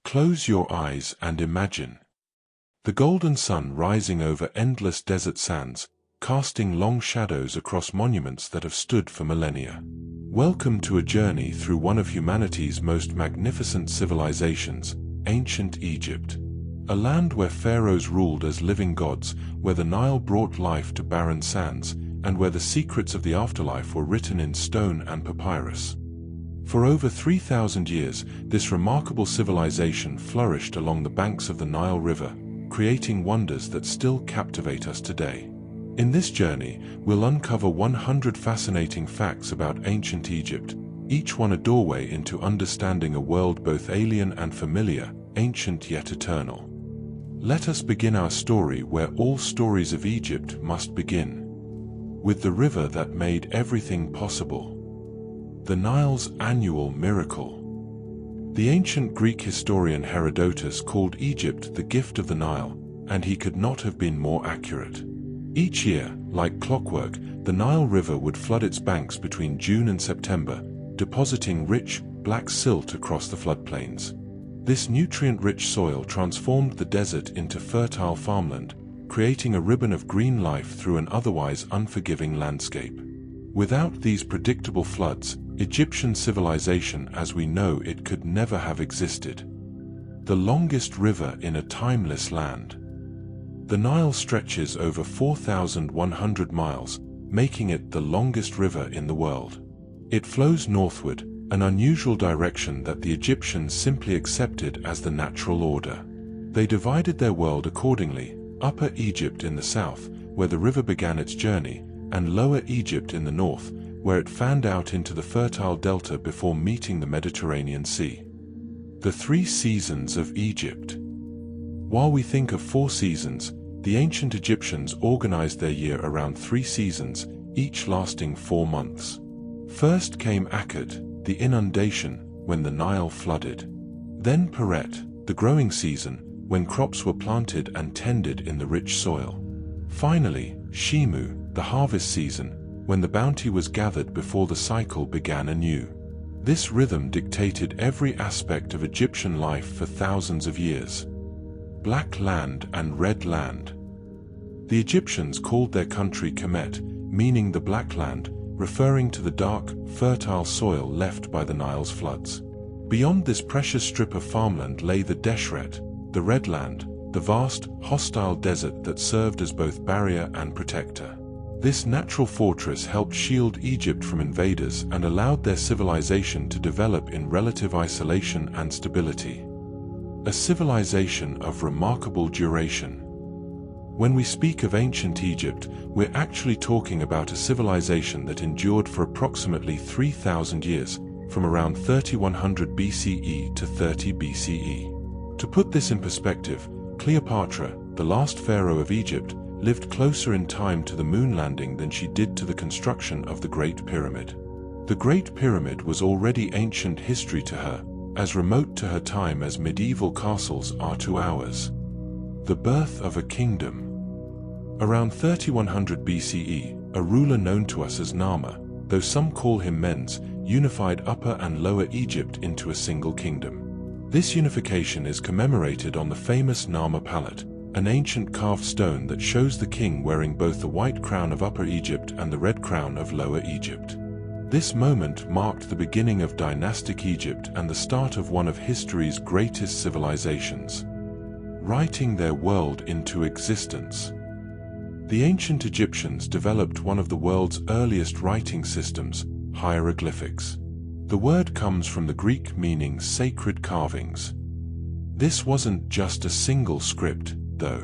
Close your eyes and imagine the golden sun rising over endless desert sands, casting long shadows across monuments that have stood for millennia. Welcome to a journey through one of humanity's most magnificent civilizations, ancient Egypt. A land where pharaohs ruled as living gods, where the Nile brought life to barren sands, and where the secrets of the afterlife were written in stone and papyrus. For over 3,000 years, this remarkable civilization flourished along the banks of the Nile River, creating wonders that still captivate us today. In this journey, we'll uncover 100 fascinating facts about ancient Egypt, each one a doorway into understanding a world both alien and familiar, ancient yet eternal. Let us begin our story where all stories of Egypt must begin, with the river that made everything possible. The Nile's annual miracle. The ancient Greek historian Herodotus called Egypt the gift of the Nile, and he could not have been more accurate. Each year, like clockwork, the Nile River would flood its banks between June and September, depositing rich, black silt across the floodplains. This nutrient-rich soil transformed the desert into fertile farmland, creating a ribbon of green life through an otherwise unforgiving landscape. Without these predictable floods, Egyptian civilization as we know it could never have existed. The longest river in a timeless land. The Nile stretches over 4,100 miles, making it the longest river in the world. It flows northward, an unusual direction that the Egyptians simply accepted as the natural order. They divided their world accordingly: Upper Egypt in the south, where the river began its journey, and Lower Egypt in the north, where it fanned out into the fertile delta before meeting the Mediterranean Sea. The 3 seasons of Egypt. While we think of 4 seasons, the ancient Egyptians organized their year around 3 seasons, each lasting 4 months. First came Akkad, the inundation, when the Nile flooded. Then Peret, the growing season, when crops were planted and tended in the rich soil. Finally, Shimu, the harvest season, when the bounty was gathered before the cycle began anew. This rhythm dictated every aspect of Egyptian life for thousands of years. Black land and red land. The Egyptians called their country Kemet, meaning the black land, referring to the dark, fertile soil left by the Nile's floods. Beyond this precious strip of farmland lay the Deshret, the red land, the vast, hostile desert that served as both barrier and protector. This natural fortress helped shield Egypt from invaders and allowed their civilization to develop in relative isolation and stability. A civilization of remarkable duration. When we speak of ancient Egypt, we're actually talking about a civilization that endured for approximately 3,000 years, from around 3100 BCE to 30 BCE. To put this in perspective, Cleopatra, the last pharaoh of Egypt, lived closer in time to the moon landing than she did to the construction of the Great Pyramid. The Great Pyramid was already ancient history to her, as remote to her time as medieval castles are to ours. The birth of a kingdom. Around 3100 BCE, a ruler known to us as Nama, though some call him Men's, unified Upper and Lower Egypt into a single kingdom. This unification is commemorated on the famous Nama palette, an ancient carved stone that shows the king wearing both the white crown of Upper Egypt and the red crown of Lower Egypt. This moment marked the beginning of dynastic Egypt and the start of one of history's greatest civilizations, writing their world into existence. The ancient Egyptians developed one of the world's earliest writing systems, hieroglyphics. The word comes from the Greek meaning sacred carvings. This wasn't just a single script, though.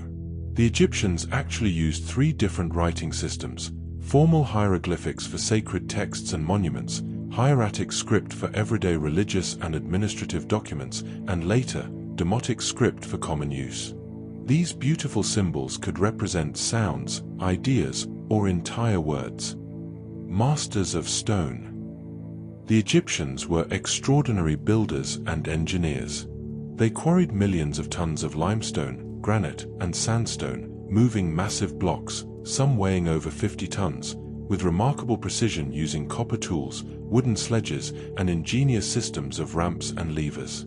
The Egyptians actually used 3 different writing systems: formal hieroglyphics for sacred texts and monuments, hieratic script for everyday religious and administrative documents, and later, demotic script for common use. These beautiful symbols could represent sounds, ideas, or entire words. Masters of stone. The Egyptians were extraordinary builders and engineers. They quarried millions of tons of limestone, granite, and sandstone, moving massive blocks, some weighing over 50 tons, with remarkable precision using copper tools, wooden sledges, and ingenious systems of ramps and levers.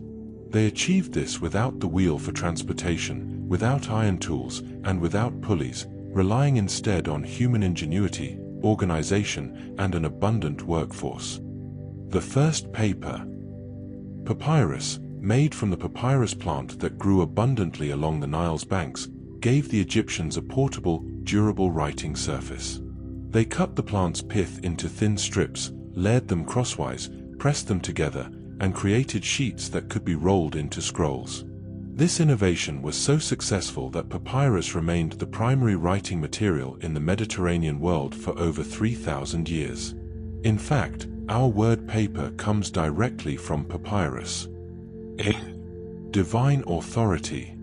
They achieved this without the wheel for transportation, without iron tools, and without pulleys, relying instead on human ingenuity, organization, and an abundant workforce. The first paper. Papyrus, made from the papyrus plant that grew abundantly along the Nile's banks, gave the Egyptians a portable, durable writing surface. They cut the plant's pith into thin strips, layered them crosswise, pressed them together, and created sheets that could be rolled into scrolls. This innovation was so successful that papyrus remained the primary writing material in the Mediterranean world for over 3,000 years. In fact, our word paper comes directly from papyrus. Divine authority.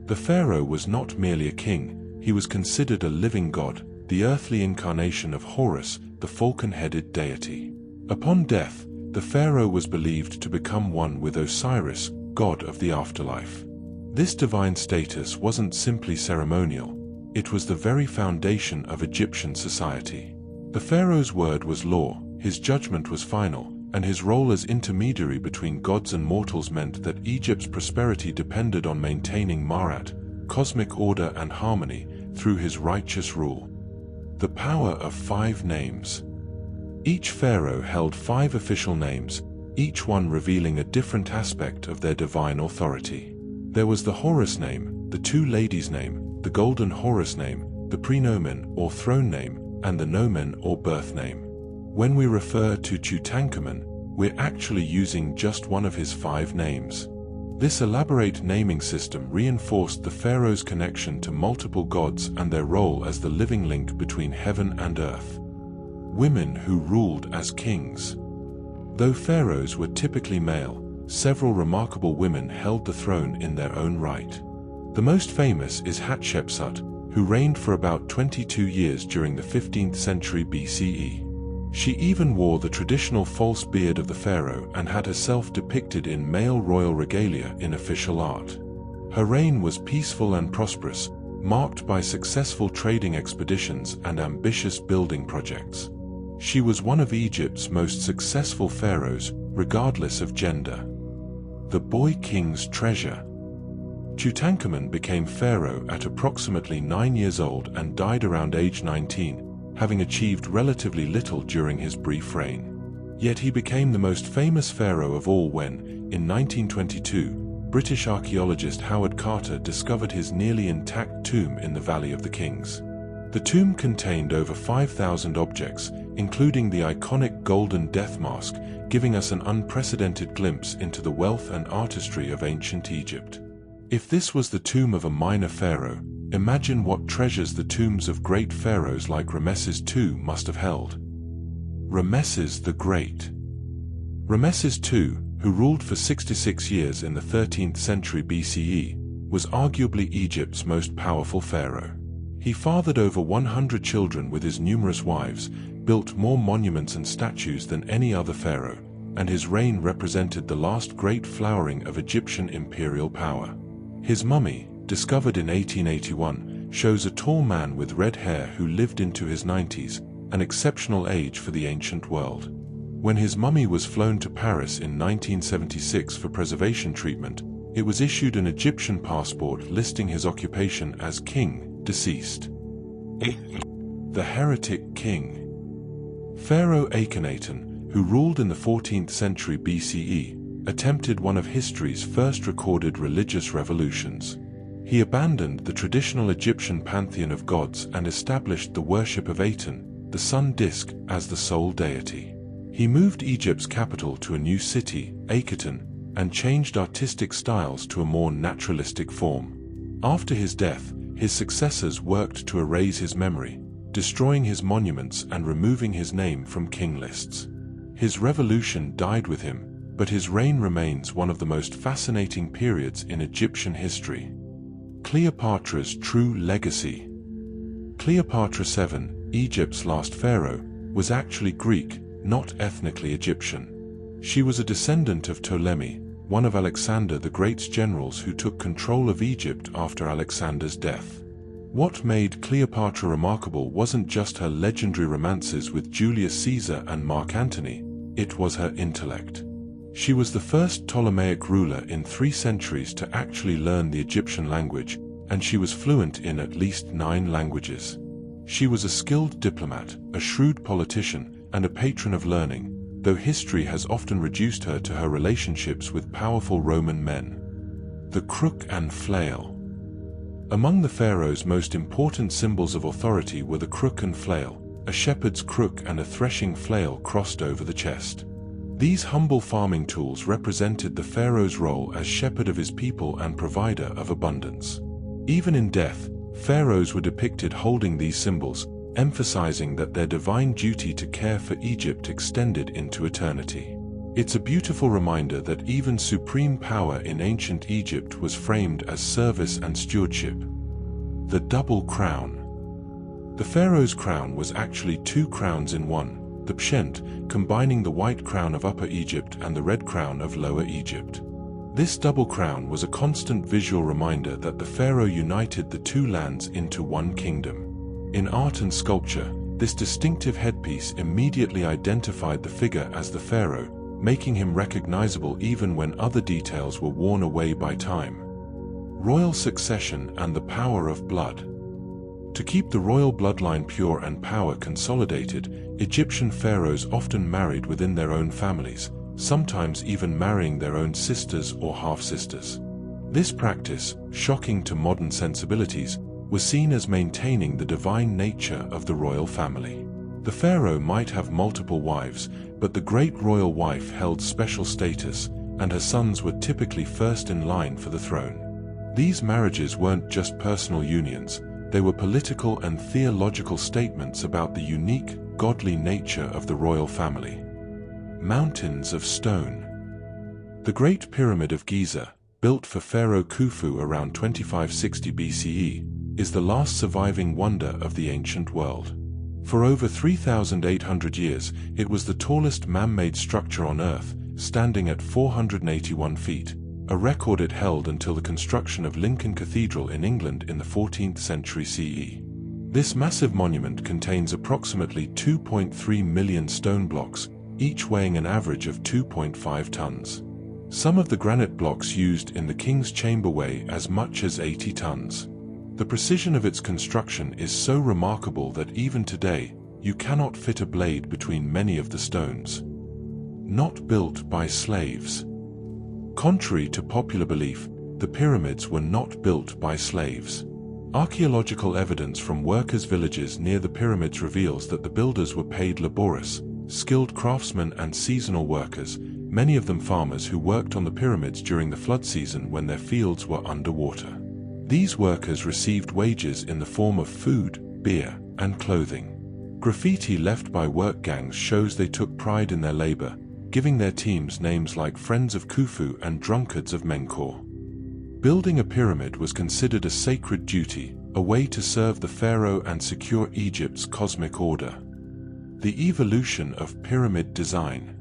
The pharaoh was not merely a king, he was considered a living god, the earthly incarnation of Horus, the falcon-headed deity. Upon death, the pharaoh was believed to become one with Osiris, god of the afterlife. This divine status wasn't simply ceremonial, it was the very foundation of Egyptian society. The pharaoh's word was law, his judgment was final, and his role as intermediary between gods and mortals meant that Egypt's prosperity depended on maintaining Ma'at, cosmic order and harmony, through his righteous rule. The power of 5 names. Each pharaoh held 5 official names, each one revealing a different aspect of their divine authority. There was the Horus name, the two ladies' name, the golden Horus name, the prenomen or throne name, and the nomen or birth name. When we refer to Tutankhamun, we're actually using just one of his 5 names. This elaborate naming system reinforced the pharaoh's connection to multiple gods and their role as the living link between heaven and earth. Women who ruled as kings. Though pharaohs were typically male, several remarkable women held the throne in their own right. The most famous is Hatshepsut, who reigned for about 22 years during the 15th century BCE. She even wore the traditional false beard of the pharaoh and had herself depicted in male royal regalia in official art. Her reign was peaceful and prosperous, marked by successful trading expeditions and ambitious building projects. She was one of Egypt's most successful pharaohs, regardless of gender. The boy king's treasure. Tutankhamun became pharaoh at approximately 9 years old and died around age 19, having achieved relatively little during his brief reign. Yet he became the most famous pharaoh of all when, in 1922, British archaeologist Howard Carter discovered his nearly intact tomb in the Valley of the Kings. The tomb contained over 5,000 objects, including the iconic golden death mask, giving us an unprecedented glimpse into the wealth and artistry of ancient Egypt. If this was the tomb of a minor pharaoh, imagine what treasures the tombs of great pharaohs like Ramesses II must have held. Ramesses the Great. Ramesses II, who ruled for 66 years in the 13th century BCE, was arguably Egypt's most powerful pharaoh. He fathered over 100 children with his numerous wives, built more monuments and statues than any other pharaoh, and his reign represented the last great flowering of Egyptian imperial power. His mummy, discovered in 1881, shows a tall man with red hair who lived into his 90s, an exceptional age for the ancient world. When his mummy was flown to Paris in 1976 for preservation treatment, it was issued an Egyptian passport listing his occupation as king, deceased. The heretic king. Pharaoh Akhenaten, who ruled in the 14th century BCE, attempted one of history's first recorded religious revolutions. He abandoned the traditional Egyptian pantheon of gods and established the worship of Aten, the sun disk, as the sole deity. He moved Egypt's capital to a new city, Akhenaten, and changed artistic styles to a more naturalistic form. After his death, his successors worked to erase his memory, destroying his monuments and removing his name from king lists. His revolution died with him, but his reign remains one of the most fascinating periods in Egyptian history. Cleopatra's true legacy. Cleopatra VII, Egypt's last pharaoh, was actually Greek, not ethnically Egyptian. She was a descendant of Ptolemy, one of Alexander the Great's generals who took control of Egypt after Alexander's death. What made Cleopatra remarkable wasn't just her legendary romances with Julius Caesar and Mark Antony, it was her intellect. She was the first Ptolemaic ruler in 3 centuries to actually learn the Egyptian language, and she was fluent in at least 9 languages. She was a skilled diplomat, a shrewd politician, and a patron of learning, though history has often reduced her to her relationships with powerful Roman men. The crook and flail. Among the pharaoh's most important symbols of authority were the crook and flail, a shepherd's crook and a threshing flail crossed over the chest. These humble farming tools represented the pharaoh's role as shepherd of his people and provider of abundance. Even in death, pharaohs were depicted holding these symbols, emphasizing that their divine duty to care for Egypt extended into eternity. It's a beautiful reminder that even supreme power in ancient Egypt was framed as service and stewardship. The double crown. The pharaoh's crown was actually 2 crowns in one, the pshent, combining the white crown of Upper Egypt and the red crown of Lower Egypt. This double crown was a constant visual reminder that the pharaoh united the 2 lands into one kingdom. In art and sculpture, this distinctive headpiece immediately identified the figure as the pharaoh, making him recognizable even when other details were worn away by time. Royal succession and the power of blood. To keep the royal bloodline pure and power consolidated, Egyptian pharaohs often married within their own families, sometimes even marrying their own sisters or half-sisters. This practice, shocking to modern sensibilities, was seen as maintaining the divine nature of the royal family. The pharaoh might have multiple wives, but the great royal wife held special status, and her sons were typically first in line for the throne. These marriages weren't just personal unions, they were political and theological statements about the unique, godly nature of the royal family. Mountains of stone. The Great Pyramid of Giza, built for Pharaoh Khufu around 2560 BCE, is the last surviving wonder of the ancient world. For over 3,800 years, it was the tallest man-made structure on Earth, standing at 481 feet, a record it held until the construction of Lincoln Cathedral in England in the 14th century CE. This massive monument contains approximately 2.3 million stone blocks, each weighing an average of 2.5 tons. Some of the granite blocks used in the King's Chamber weigh as much as 80 tons. The precision of its construction is so remarkable that even today, you cannot fit a blade between many of the stones. Not built by slaves. Contrary to popular belief, the pyramids were not built by slaves. Archaeological evidence from workers' villages near the pyramids reveals that the builders were paid laborious, skilled craftsmen and seasonal workers, many of them farmers who worked on the pyramids during the flood season when their fields were underwater. These workers received wages in the form of food, beer, and clothing. Graffiti left by work gangs shows they took pride in their labor, giving their teams names like Friends of Khufu and Drunkards of Menkaure. Building a pyramid was considered a sacred duty, a way to serve the pharaoh and secure Egypt's cosmic order. The evolution of pyramid design.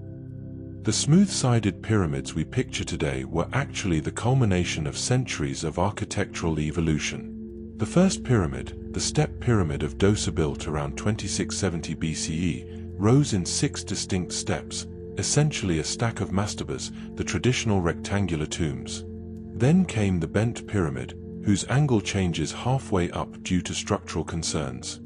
The smooth-sided pyramids we picture today were actually the culmination of centuries of architectural evolution. The first pyramid, the Step Pyramid of Djoser, built around 2670 BCE, rose in 6 distinct steps, essentially a stack of mastabas, the traditional rectangular tombs. Then came the Bent Pyramid, whose angle changes halfway up due to structural concerns.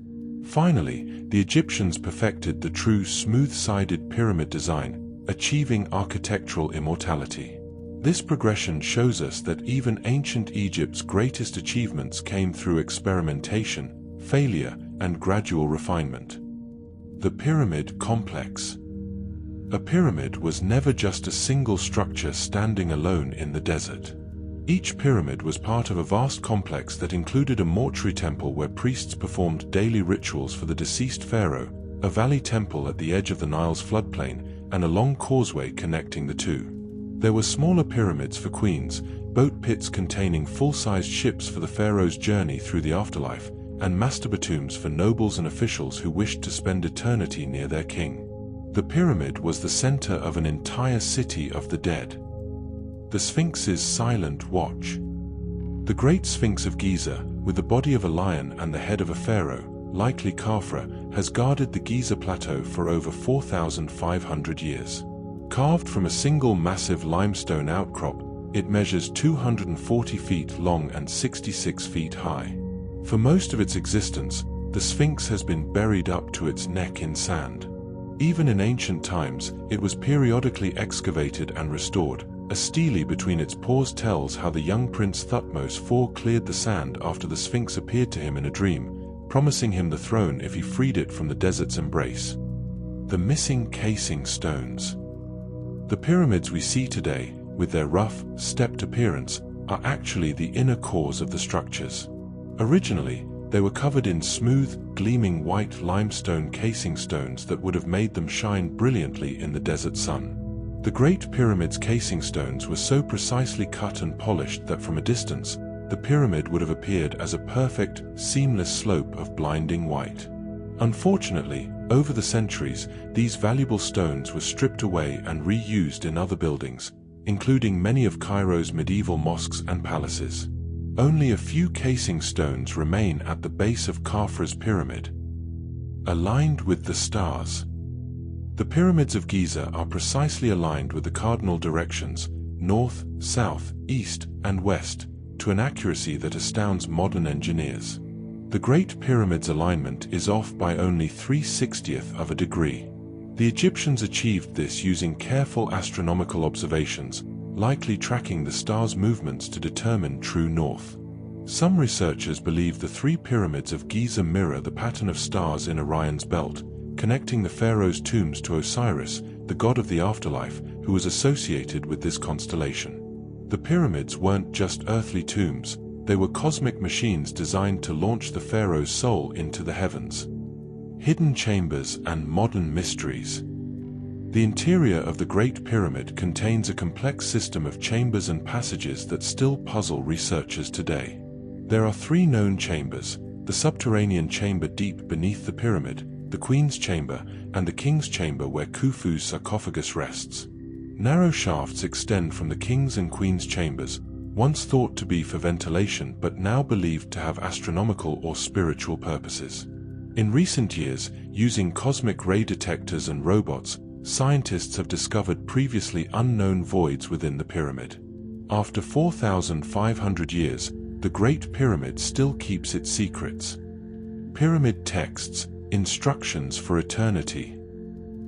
Finally, the Egyptians perfected the true smooth-sided pyramid design, achieving architectural immortality. This progression shows us that even ancient Egypt's greatest achievements came through experimentation, failure, and gradual refinement. The Pyramid Complex. A pyramid was never just a single structure standing alone in the desert. Each pyramid was part of a vast complex that included a mortuary temple where priests performed daily rituals for the deceased pharaoh, a valley temple at the edge of the Nile's floodplain, and a long causeway connecting the two. There were smaller pyramids for queens, boat pits containing full-sized ships for the pharaoh's journey through the afterlife, and mastaba tombs for nobles and officials who wished to spend eternity near their king. The pyramid was the center of an entire city of the dead. The Sphinx's silent watch. The Great Sphinx of Giza, with the body of a lion and the head of a pharaoh, likely Khafra, has guarded the Giza plateau for over 4,500 years. Carved from a single massive limestone outcrop, it measures 240 feet long and 66 feet high. For most of its existence, the Sphinx has been buried up to its neck in sand. Even in ancient times, it was periodically excavated and restored. A stele between its paws tells how the young Prince Thutmose IV cleared the sand after the Sphinx appeared to him in a dream, promising him the throne if he freed it from the desert's embrace. The missing casing stones. The pyramids we see today, with their rough, stepped appearance, are actually the inner cores of the structures. Originally, they were covered in smooth, gleaming white limestone casing stones that would have made them shine brilliantly in the desert sun. The Great Pyramid's casing stones were so precisely cut and polished that from a distance, the pyramid would have appeared as a perfect, seamless slope of blinding white. Unfortunately, over the centuries, these valuable stones were stripped away and reused in other buildings, including many of Cairo's medieval mosques and palaces. Only a few casing stones remain at the base of Khafra's pyramid, aligned with the stars. The pyramids of Giza are precisely aligned with the cardinal directions, north, south, east, and west, to an accuracy that astounds modern engineers. The Great Pyramid's alignment is off by only 3/60th of a degree. The Egyptians achieved this using careful astronomical observations, likely tracking the stars' movements to determine true north. Some researchers believe the three pyramids of Giza mirror the pattern of stars in Orion's belt, connecting the pharaohs' tombs to Osiris, the god of the afterlife, who was associated with this constellation. The pyramids weren't just earthly tombs, they were cosmic machines designed to launch the pharaoh's soul into the heavens. Hidden chambers and modern mysteries. The interior of the Great Pyramid contains a complex system of chambers and passages that still puzzle researchers today. There are three known chambers: the subterranean chamber deep beneath the pyramid, the Queen's Chamber, and the King's Chamber where Khufu's sarcophagus rests. Narrow shafts extend from the King's and Queen's chambers, once thought to be for ventilation but now believed to have astronomical or spiritual purposes. In recent years, using cosmic ray detectors and robots, scientists have discovered previously unknown voids within the pyramid. After 4,500 years, the Great Pyramid still keeps its secrets. Pyramid texts, instructions for eternity.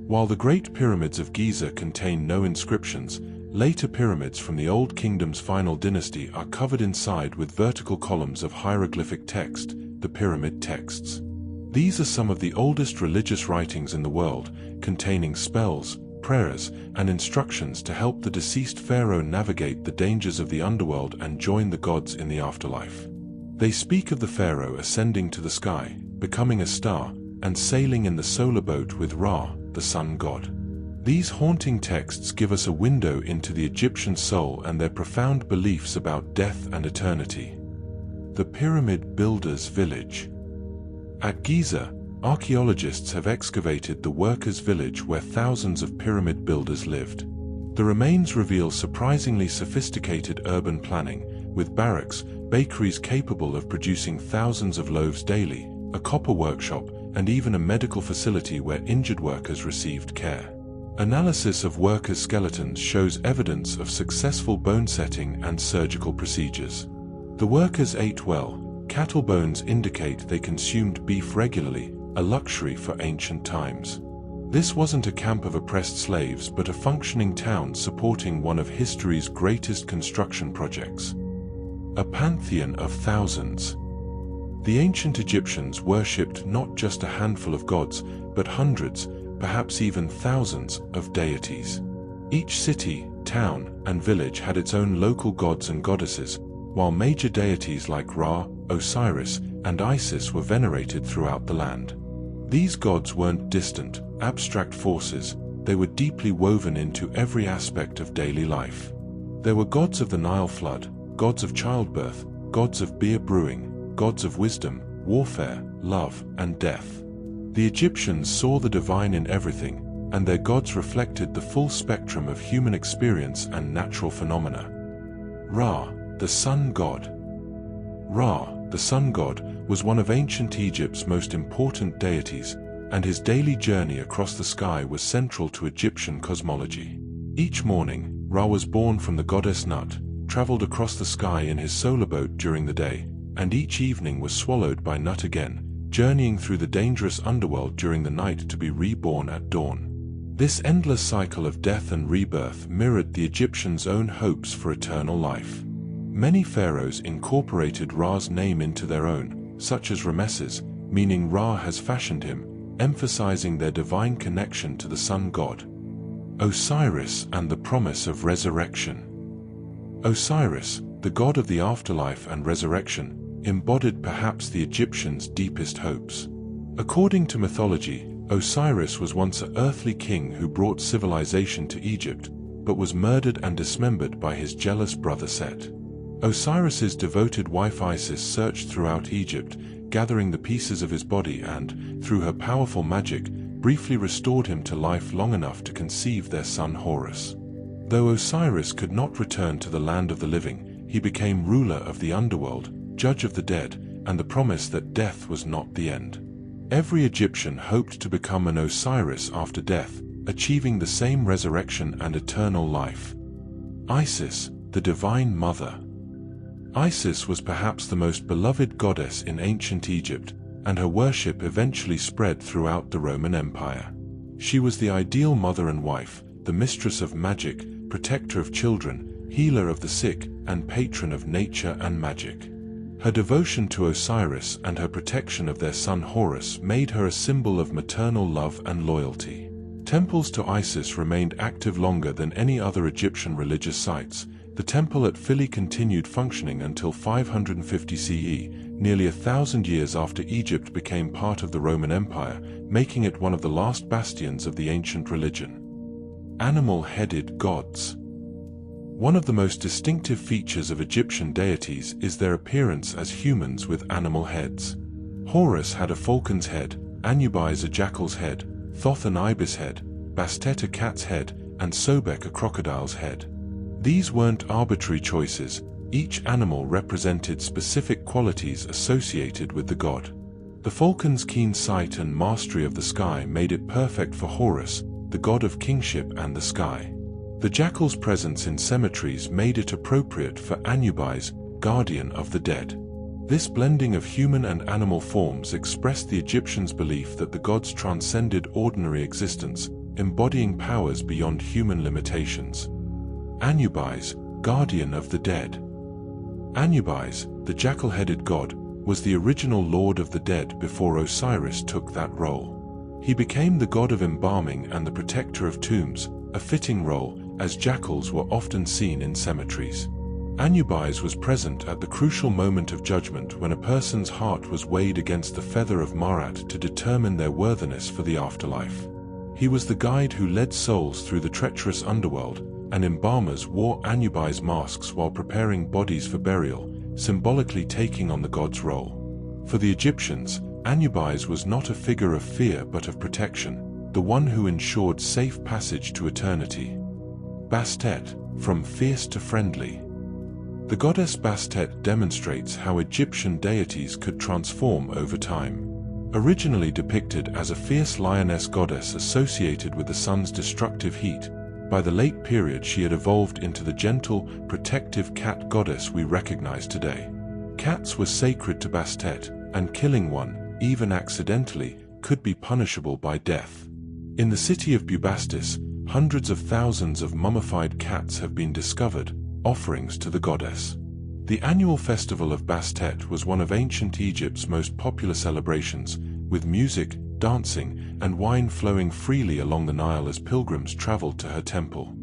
While the Great Pyramids of Giza contain no inscriptions, later pyramids from the Old Kingdom's final dynasty are covered inside with vertical columns of hieroglyphic text, the pyramid texts. These are some of the oldest religious writings in the world, containing spells, prayers, and instructions to help the deceased pharaoh navigate the dangers of the underworld and join the gods in the afterlife. They speak of the pharaoh ascending to the sky, becoming a star, and sailing in the solar boat with Ra, the sun god. These haunting texts give us a window into the Egyptian soul and their profound beliefs about death and eternity. The Pyramid Builders' Village. At Giza, archaeologists have excavated the workers' village where thousands of pyramid builders lived. The remains reveal surprisingly sophisticated urban planning, with barracks, bakeries capable of producing thousands of loaves daily, a copper workshop, and even a medical facility where injured workers received care. Analysis of workers' skeletons shows evidence of successful bone setting and surgical procedures. The workers ate well. Cattle bones indicate they consumed beef regularly, a luxury for ancient times. This wasn't a camp of oppressed slaves but a functioning town supporting one of history's greatest construction projects. A pantheon of thousands. The ancient Egyptians worshipped not just a handful of gods, but hundreds, perhaps even thousands, of deities. Each city, town, and village had its own local gods and goddesses, while major deities like Ra, Osiris, and Isis were venerated throughout the land. These gods weren't distant, abstract forces, they were deeply woven into every aspect of daily life. There were gods of the Nile flood, gods of childbirth, gods of beer brewing, gods of wisdom, warfare, love, and death. The Egyptians saw the divine in everything, and their gods reflected the full spectrum of human experience and natural phenomena. Ra, the sun god. Ra, the sun god, was one of ancient Egypt's most important deities, and his daily journey across the sky was central to Egyptian cosmology. Each morning, Ra was born from the goddess Nut, traveled across the sky in his solar boat during the day, and each evening was swallowed by Nut again, journeying through the dangerous underworld during the night to be reborn at dawn. This endless cycle of death and rebirth mirrored the Egyptians' own hopes for eternal life. Many pharaohs incorporated Ra's name into their own, such as Ramesses, meaning Ra has fashioned him, emphasizing their divine connection to the sun god. Osiris and the promise of resurrection. Osiris, the god of the afterlife and resurrection, embodied perhaps the Egyptians' deepest hopes. According to mythology, Osiris was once an earthly king who brought civilization to Egypt, but was murdered and dismembered by his jealous brother Set. Osiris's devoted wife Isis searched throughout Egypt, gathering the pieces of his body and, through her powerful magic, briefly restored him to life long enough to conceive their son Horus. Though Osiris could not return to the land of the living, he became ruler of the underworld, judge of the dead, and the promise that death was not the end. Every Egyptian hoped to become an Osiris after death, achieving the same resurrection and eternal life. Isis, the divine mother. Isis was perhaps the most beloved goddess in ancient Egypt, and her worship eventually spread throughout the Roman Empire. She was the ideal mother and wife, the mistress of magic, protector of children, healer of the sick, and patron of nature and magic. Her devotion to Osiris and her protection of their son Horus made her a symbol of maternal love and loyalty. Temples to Isis remained active longer than any other Egyptian religious sites. The temple at Philae continued functioning until 550 CE, nearly 1,000 years after Egypt became part of the Roman Empire, making it one of the last bastions of the ancient religion. Animal-headed gods. One of the most distinctive features of Egyptian deities is their appearance as humans with animal heads. Horus had a falcon's head, Anubis a jackal's head, Thoth an ibis head, Bastet a cat's head, and Sobek a crocodile's head. These weren't arbitrary choices, each animal represented specific qualities associated with the god. The falcon's keen sight and mastery of the sky made it perfect for Horus, the god of kingship and the sky. The jackal's presence in cemeteries made it appropriate for Anubis, guardian of the dead. This blending of human and animal forms expressed the Egyptians' belief that the gods transcended ordinary existence, embodying powers beyond human limitations. Anubis, guardian of the dead. Anubis, the jackal-headed god, was the original lord of the dead before Osiris took that role. He became the god of embalming and the protector of tombs, a fitting role, as jackals were often seen in cemeteries. Anubis was present at the crucial moment of judgment when a person's heart was weighed against the feather of Marat to determine their worthiness for the afterlife. He was the guide who led souls through the treacherous underworld, and embalmers wore Anubis masks while preparing bodies for burial, symbolically taking on the god's role. For the Egyptians, Anubis was not a figure of fear but of protection, the one who ensured safe passage to eternity. Bastet, from fierce to friendly. The goddess Bastet demonstrates how Egyptian deities could transform over time. Originally depicted as a fierce lioness goddess associated with the sun's destructive heat, by the late period she had evolved into the gentle, protective cat goddess we recognize today. Cats were sacred to Bastet, and killing one, even accidentally, could be punishable by death. In the city of Bubastis, hundreds of thousands of mummified cats have been discovered, offerings to the goddess. The annual festival of Bastet was one of ancient Egypt's most popular celebrations, with music, dancing, and wine flowing freely along the Nile as pilgrims traveled to her temple.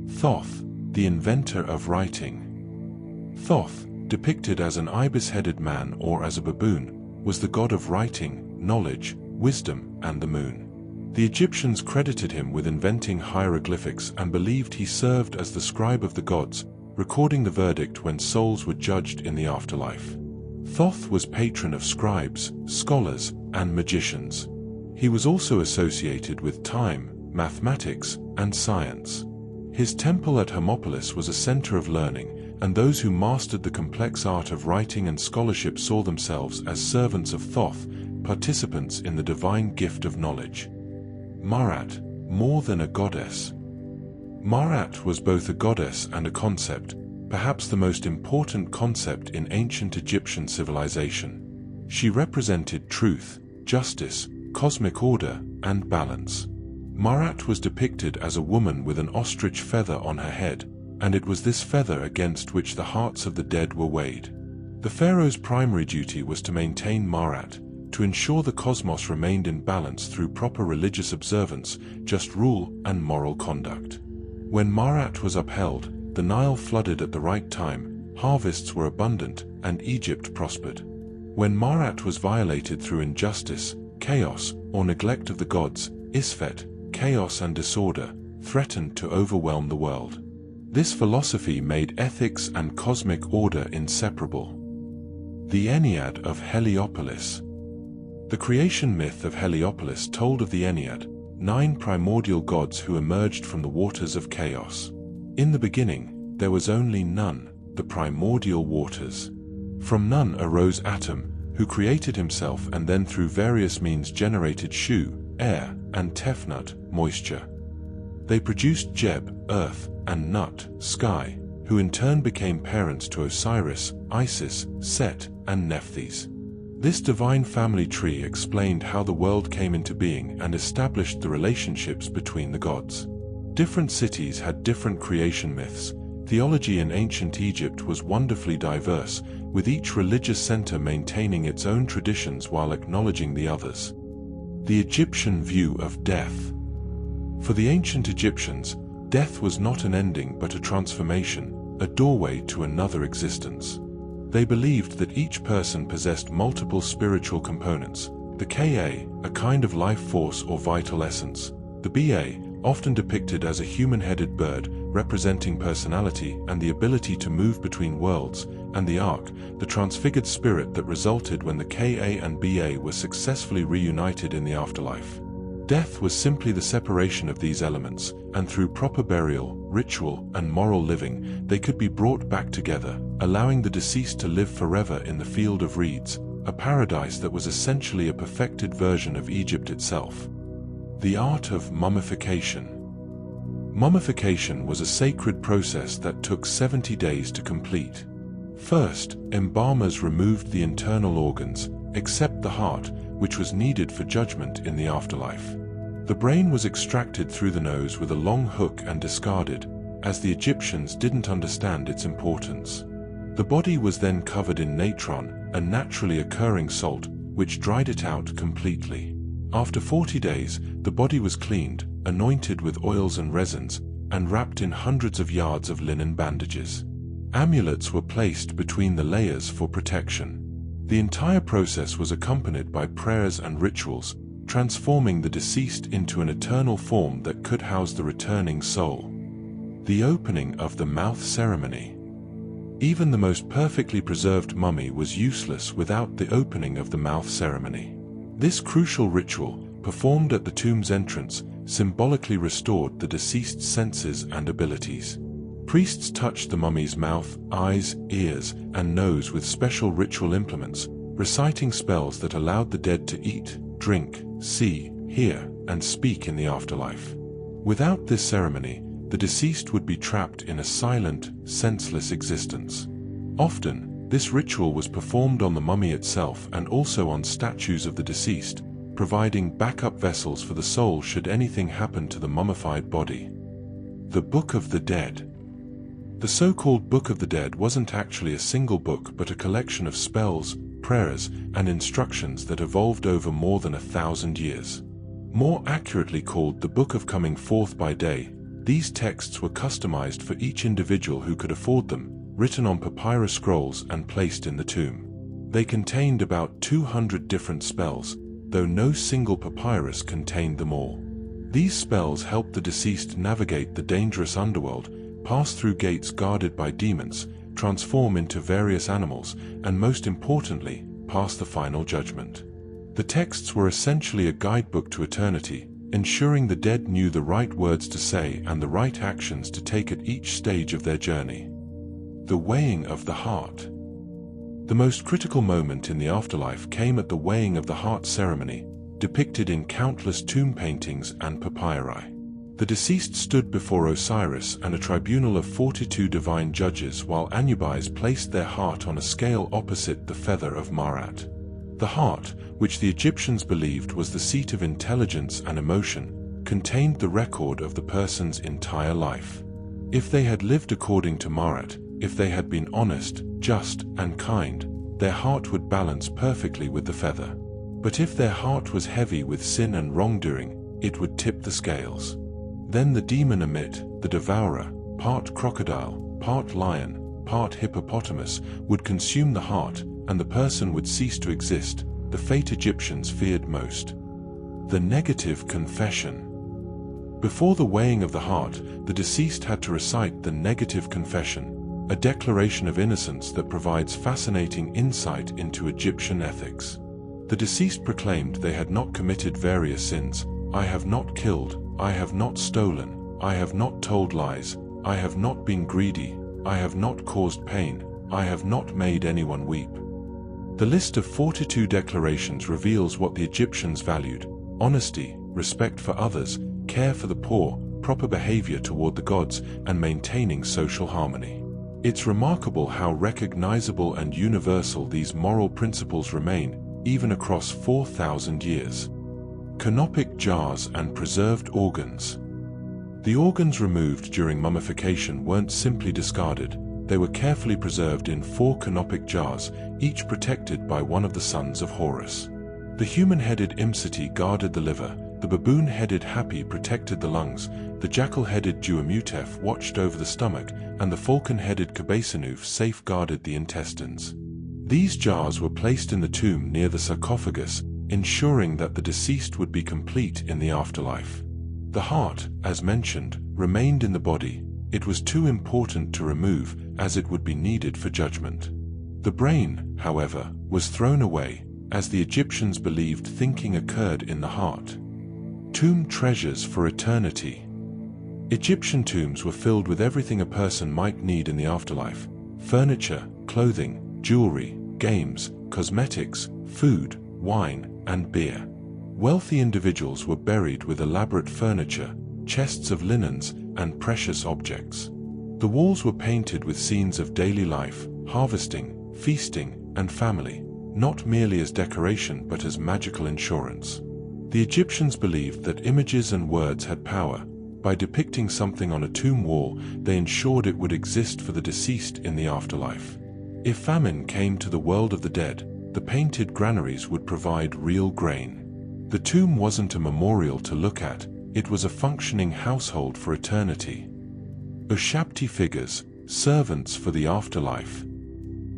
Thoth, the inventor of writing. Thoth, depicted as an ibis-headed man or as a baboon, was the god of writing, knowledge, wisdom, and the moon. The Egyptians credited him with inventing hieroglyphics and believed he served as the scribe of the gods, recording the verdict when souls were judged in the afterlife. Thoth was patron of scribes, scholars, and magicians. He was also associated with time, mathematics, and science. His temple at Hermopolis was a center of learning, and those who mastered the complex art of writing and scholarship saw themselves as servants of Thoth, participants in the divine gift of knowledge. Marat, more than a goddess. Maat was both a goddess and a concept, perhaps the most important concept in ancient Egyptian civilization. She represented truth, justice, cosmic order, and balance. Maat was depicted as a woman with an ostrich feather on her head, and it was this feather against which the hearts of the dead were weighed. The pharaoh's primary duty was to maintain Maat, to ensure the cosmos remained in balance through proper religious observance, just rule, and moral conduct. When Maat was upheld, the Nile flooded at the right time, harvests were abundant, and Egypt prospered. When Maat was violated through injustice, chaos, or neglect of the gods, Isfet, chaos and disorder, threatened to overwhelm the world. This philosophy made ethics and cosmic order inseparable. The Ennead of Heliopolis. The creation myth of Heliopolis told of the Ennead, 9 primordial gods who emerged from the waters of chaos. In the beginning, there was only Nun, the primordial waters. From Nun arose Atum, who created himself and then through various means generated Shu, air, and Tefnut, moisture. They produced Jeb, earth, and Nut, sky, who in turn became parents to Osiris, Isis, Set, and Nephthys. This divine family tree explained how the world came into being and established the relationships between the gods. Different cities had different creation myths. Theology in ancient Egypt was wonderfully diverse, with each religious center maintaining its own traditions while acknowledging the others. The Egyptian view of death. For the ancient Egyptians, death was not an ending but a transformation, a doorway to another existence. They believed that each person possessed multiple spiritual components, the Ka, a kind of life force or vital essence, the Ba, often depicted as a human-headed bird, representing personality and the ability to move between worlds, and the Ark, the transfigured spirit that resulted when the Ka and Ba were successfully reunited in the afterlife. Death was simply the separation of these elements, and through proper burial, ritual, and moral living, they could be brought back together, allowing the deceased to live forever in the field of reeds, a paradise that was essentially a perfected version of Egypt itself. The art of mummification. Mummification was a sacred process that took 70 days to complete. First, embalmers removed the internal organs, except the heart, which was needed for judgment in the afterlife. The brain was extracted through the nose with a long hook and discarded, as the Egyptians didn't understand its importance. The body was then covered in natron, a naturally occurring salt, which dried it out completely. After 40 days, the body was cleaned, anointed with oils and resins, and wrapped in hundreds of yards of linen bandages. Amulets were placed between the layers for protection. The entire process was accompanied by prayers and rituals, transforming the deceased into an eternal form that could house the returning soul. The opening of the mouth ceremony. Even the most perfectly preserved mummy was useless without the opening of the mouth ceremony. This crucial ritual, performed at the tomb's entrance, symbolically restored the deceased's senses and abilities. Priests touched the mummy's mouth, eyes, ears, and nose with special ritual implements, reciting spells that allowed the dead to eat, drink, see, hear, and speak in the afterlife. Without this ceremony, the deceased would be trapped in a silent, senseless existence. Often, this ritual was performed on the mummy itself and also on statues of the deceased, providing backup vessels for the soul should anything happen to the mummified body. The Book of the Dead. The so-called Book of the Dead wasn't actually a single book but a collection of spells, prayers, and instructions that evolved over more than 1,000 years. More accurately called the Book of Coming Forth by Day, these texts were customized for each individual who could afford them, written on papyrus scrolls and placed in the tomb. They contained about 200 different spells, though no single papyrus contained them all. These spells helped the deceased navigate the dangerous underworld, pass through gates guarded by demons, transform into various animals, and most importantly, pass the final judgment. The texts were essentially a guidebook to eternity, ensuring the dead knew the right words to say and the right actions to take at each stage of their journey. The weighing of the heart. The most critical moment in the afterlife came at the weighing of the heart ceremony, depicted in countless tomb paintings and papyri. The deceased stood before Osiris and a tribunal of 42 divine judges, while Anubis placed their heart on a scale opposite the feather of Marat. The heart, which the Egyptians believed was the seat of intelligence and emotion, contained the record of the person's entire life. If they had lived according to Marat, if they had been honest, just, and kind, their heart would balance perfectly with the feather. But if their heart was heavy with sin and wrongdoing, it would tip the scales. Then the demon Amit, the devourer, part crocodile, part lion, part hippopotamus, would consume the heart, and the person would cease to exist, the fate Egyptians feared most. The negative confession. Before the weighing of the heart, the deceased had to recite the negative confession, a declaration of innocence that provides fascinating insight into Egyptian ethics. The deceased proclaimed they had not committed various sins. I have not killed, I have not stolen, I have not told lies, I have not been greedy, I have not caused pain, I have not made anyone weep. The list of 42 declarations reveals what the Egyptians valued: honesty, respect for others, care for the poor, proper behavior toward the gods, and maintaining social harmony. It's remarkable how recognizable and universal these moral principles remain, even across 4,000 years. Canopic jars and preserved organs. The organs removed during mummification weren't simply discarded, they were carefully preserved in 4 canopic jars, each protected by one of the sons of Horus. The human-headed Imseti guarded the liver, the baboon-headed Hapi protected the lungs, the jackal-headed Duamutef watched over the stomach, and the falcon-headed Kabesanuf safeguarded the intestines. These jars were placed in the tomb near the sarcophagus, ensuring that the deceased would be complete in the afterlife. The heart, as mentioned, remained in the body. It was too important to remove, as it would be needed for judgment. The brain, however, was thrown away, as the Egyptians believed thinking occurred in the heart. Tomb treasures for eternity. Egyptian tombs were filled with everything a person might need in the afterlife: furniture, clothing, jewelry, games, cosmetics, food, wine, and beer. Wealthy individuals were buried with elaborate furniture, chests of linens, and precious objects. The walls were painted with scenes of daily life, harvesting, feasting, and family, not merely as decoration but as magical insurance. The Egyptians believed that images and words had power. By depicting something on a tomb wall, they ensured it would exist for the deceased in the afterlife. If famine came to the world of the dead, the painted granaries would provide real grain. The tomb wasn't a memorial to look at, it was a functioning household for eternity. Ushabti figures, servants for the afterlife.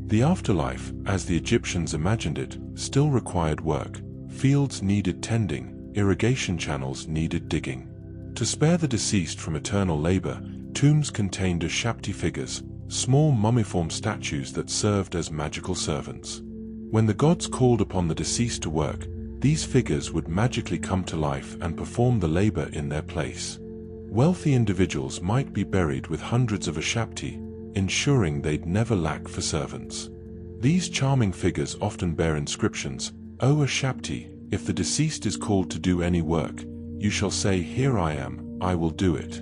The afterlife, as the Egyptians imagined it, still required work. Fields needed tending, irrigation channels needed digging. To spare the deceased from eternal labor, tombs contained Ushabti figures, small mummiform statues that served as magical servants. When the gods called upon the deceased to work, these figures would magically come to life and perform the labor in their place. Wealthy individuals might be buried with hundreds of Ushabti, ensuring they'd never lack for servants. These charming figures often bear inscriptions: O Ushabti, if the deceased is called to do any work, you shall say, "Here I am, I will do it."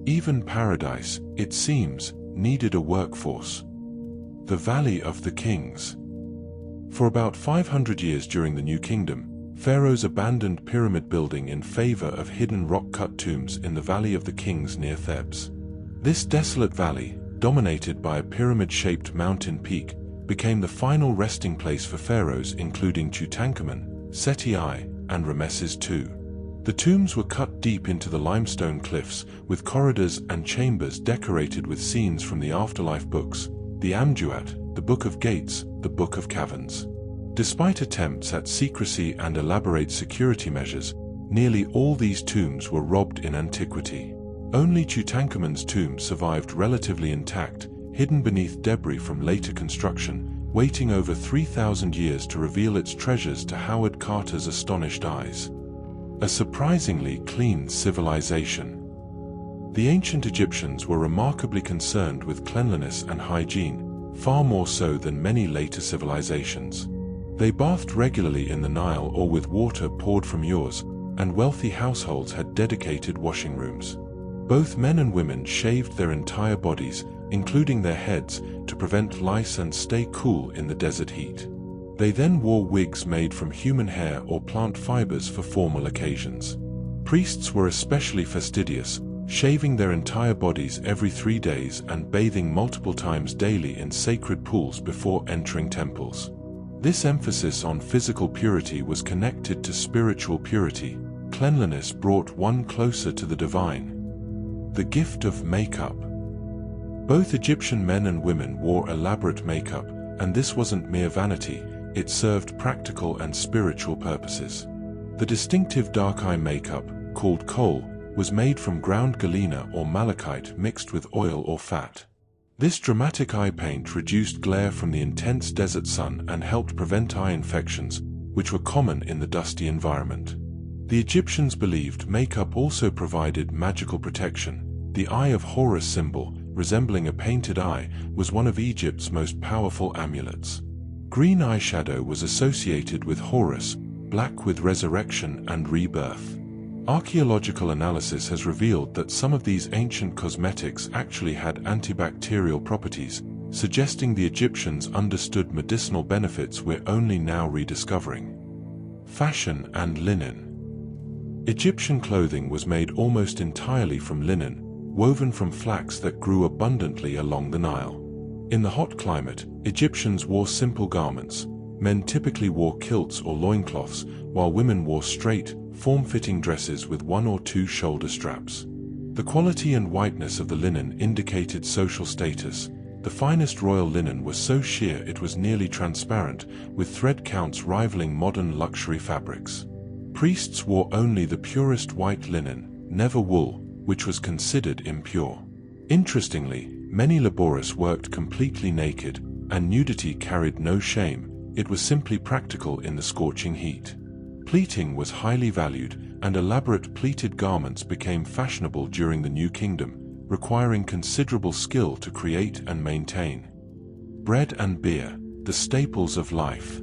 Even paradise, it seems, needed a workforce. The Valley of the Kings. For about 500 years during the New Kingdom, pharaohs abandoned pyramid building in favor of hidden rock-cut tombs in the Valley of the Kings near Thebes. This desolate valley, dominated by a pyramid-shaped mountain peak, became the final resting place for pharaohs including Tutankhamun, Seti I, and Ramesses II. The tombs were cut deep into the limestone cliffs, with corridors and chambers decorated with scenes from the afterlife books, the Amduat, the Book of Gates, the Book of Caverns. Despite attempts at secrecy and elaborate security measures, nearly all these tombs were robbed in antiquity. Only Tutankhamun's tomb survived relatively intact, hidden beneath debris from later construction, waiting over 3,000 years to reveal its treasures to Howard Carter's astonished eyes. A surprisingly clean civilization. The ancient Egyptians were remarkably concerned with cleanliness and hygiene, far more so than many later civilizations. They bathed regularly in the Nile or with water poured from Urs, and wealthy households had dedicated washing rooms. Both men and women shaved their entire bodies, including their heads, to prevent lice and stay cool in the desert heat. They then wore wigs made from human hair or plant fibers for formal occasions. Priests were especially fastidious, shaving their entire bodies every 3 days and bathing multiple times daily in sacred pools before entering temples. This emphasis on physical purity was connected to spiritual purity. Cleanliness brought one closer to the divine. The gift of makeup. Both Egyptian men and women wore elaborate makeup, and this wasn't mere vanity, it served practical and spiritual purposes. The distinctive dark eye makeup, called kohl, was made from ground galena or malachite mixed with oil or fat. This dramatic eye paint reduced glare from the intense desert sun and helped prevent eye infections, which were common in the dusty environment. The Egyptians believed makeup also provided magical protection. The Eye of Horus symbol, resembling a painted eye, was one of Egypt's most powerful amulets. Green eyeshadow was associated with Horus, black with resurrection and rebirth. Archaeological analysis has revealed that some of these ancient cosmetics actually had antibacterial properties, suggesting the Egyptians understood medicinal benefits we're only now rediscovering. Fashion and linen. Egyptian clothing was made almost entirely from linen, woven from flax that grew abundantly along the Nile. In the hot climate, Egyptians wore simple garments. Men typically wore kilts or loincloths, while women wore straight, form-fitting dresses with 1 or 2 shoulder straps. The quality and whiteness of the linen indicated social status. The finest royal linen was so sheer it was nearly transparent, with thread counts rivaling modern luxury fabrics. Priests wore only the purest white linen, never wool, which was considered impure. Interestingly, many labourists worked completely naked, and nudity carried no shame. It was simply practical in the scorching heat. Pleating was highly valued, and elaborate pleated garments became fashionable during the New Kingdom, requiring considerable skill to create and maintain. Bread and beer, the staples of life.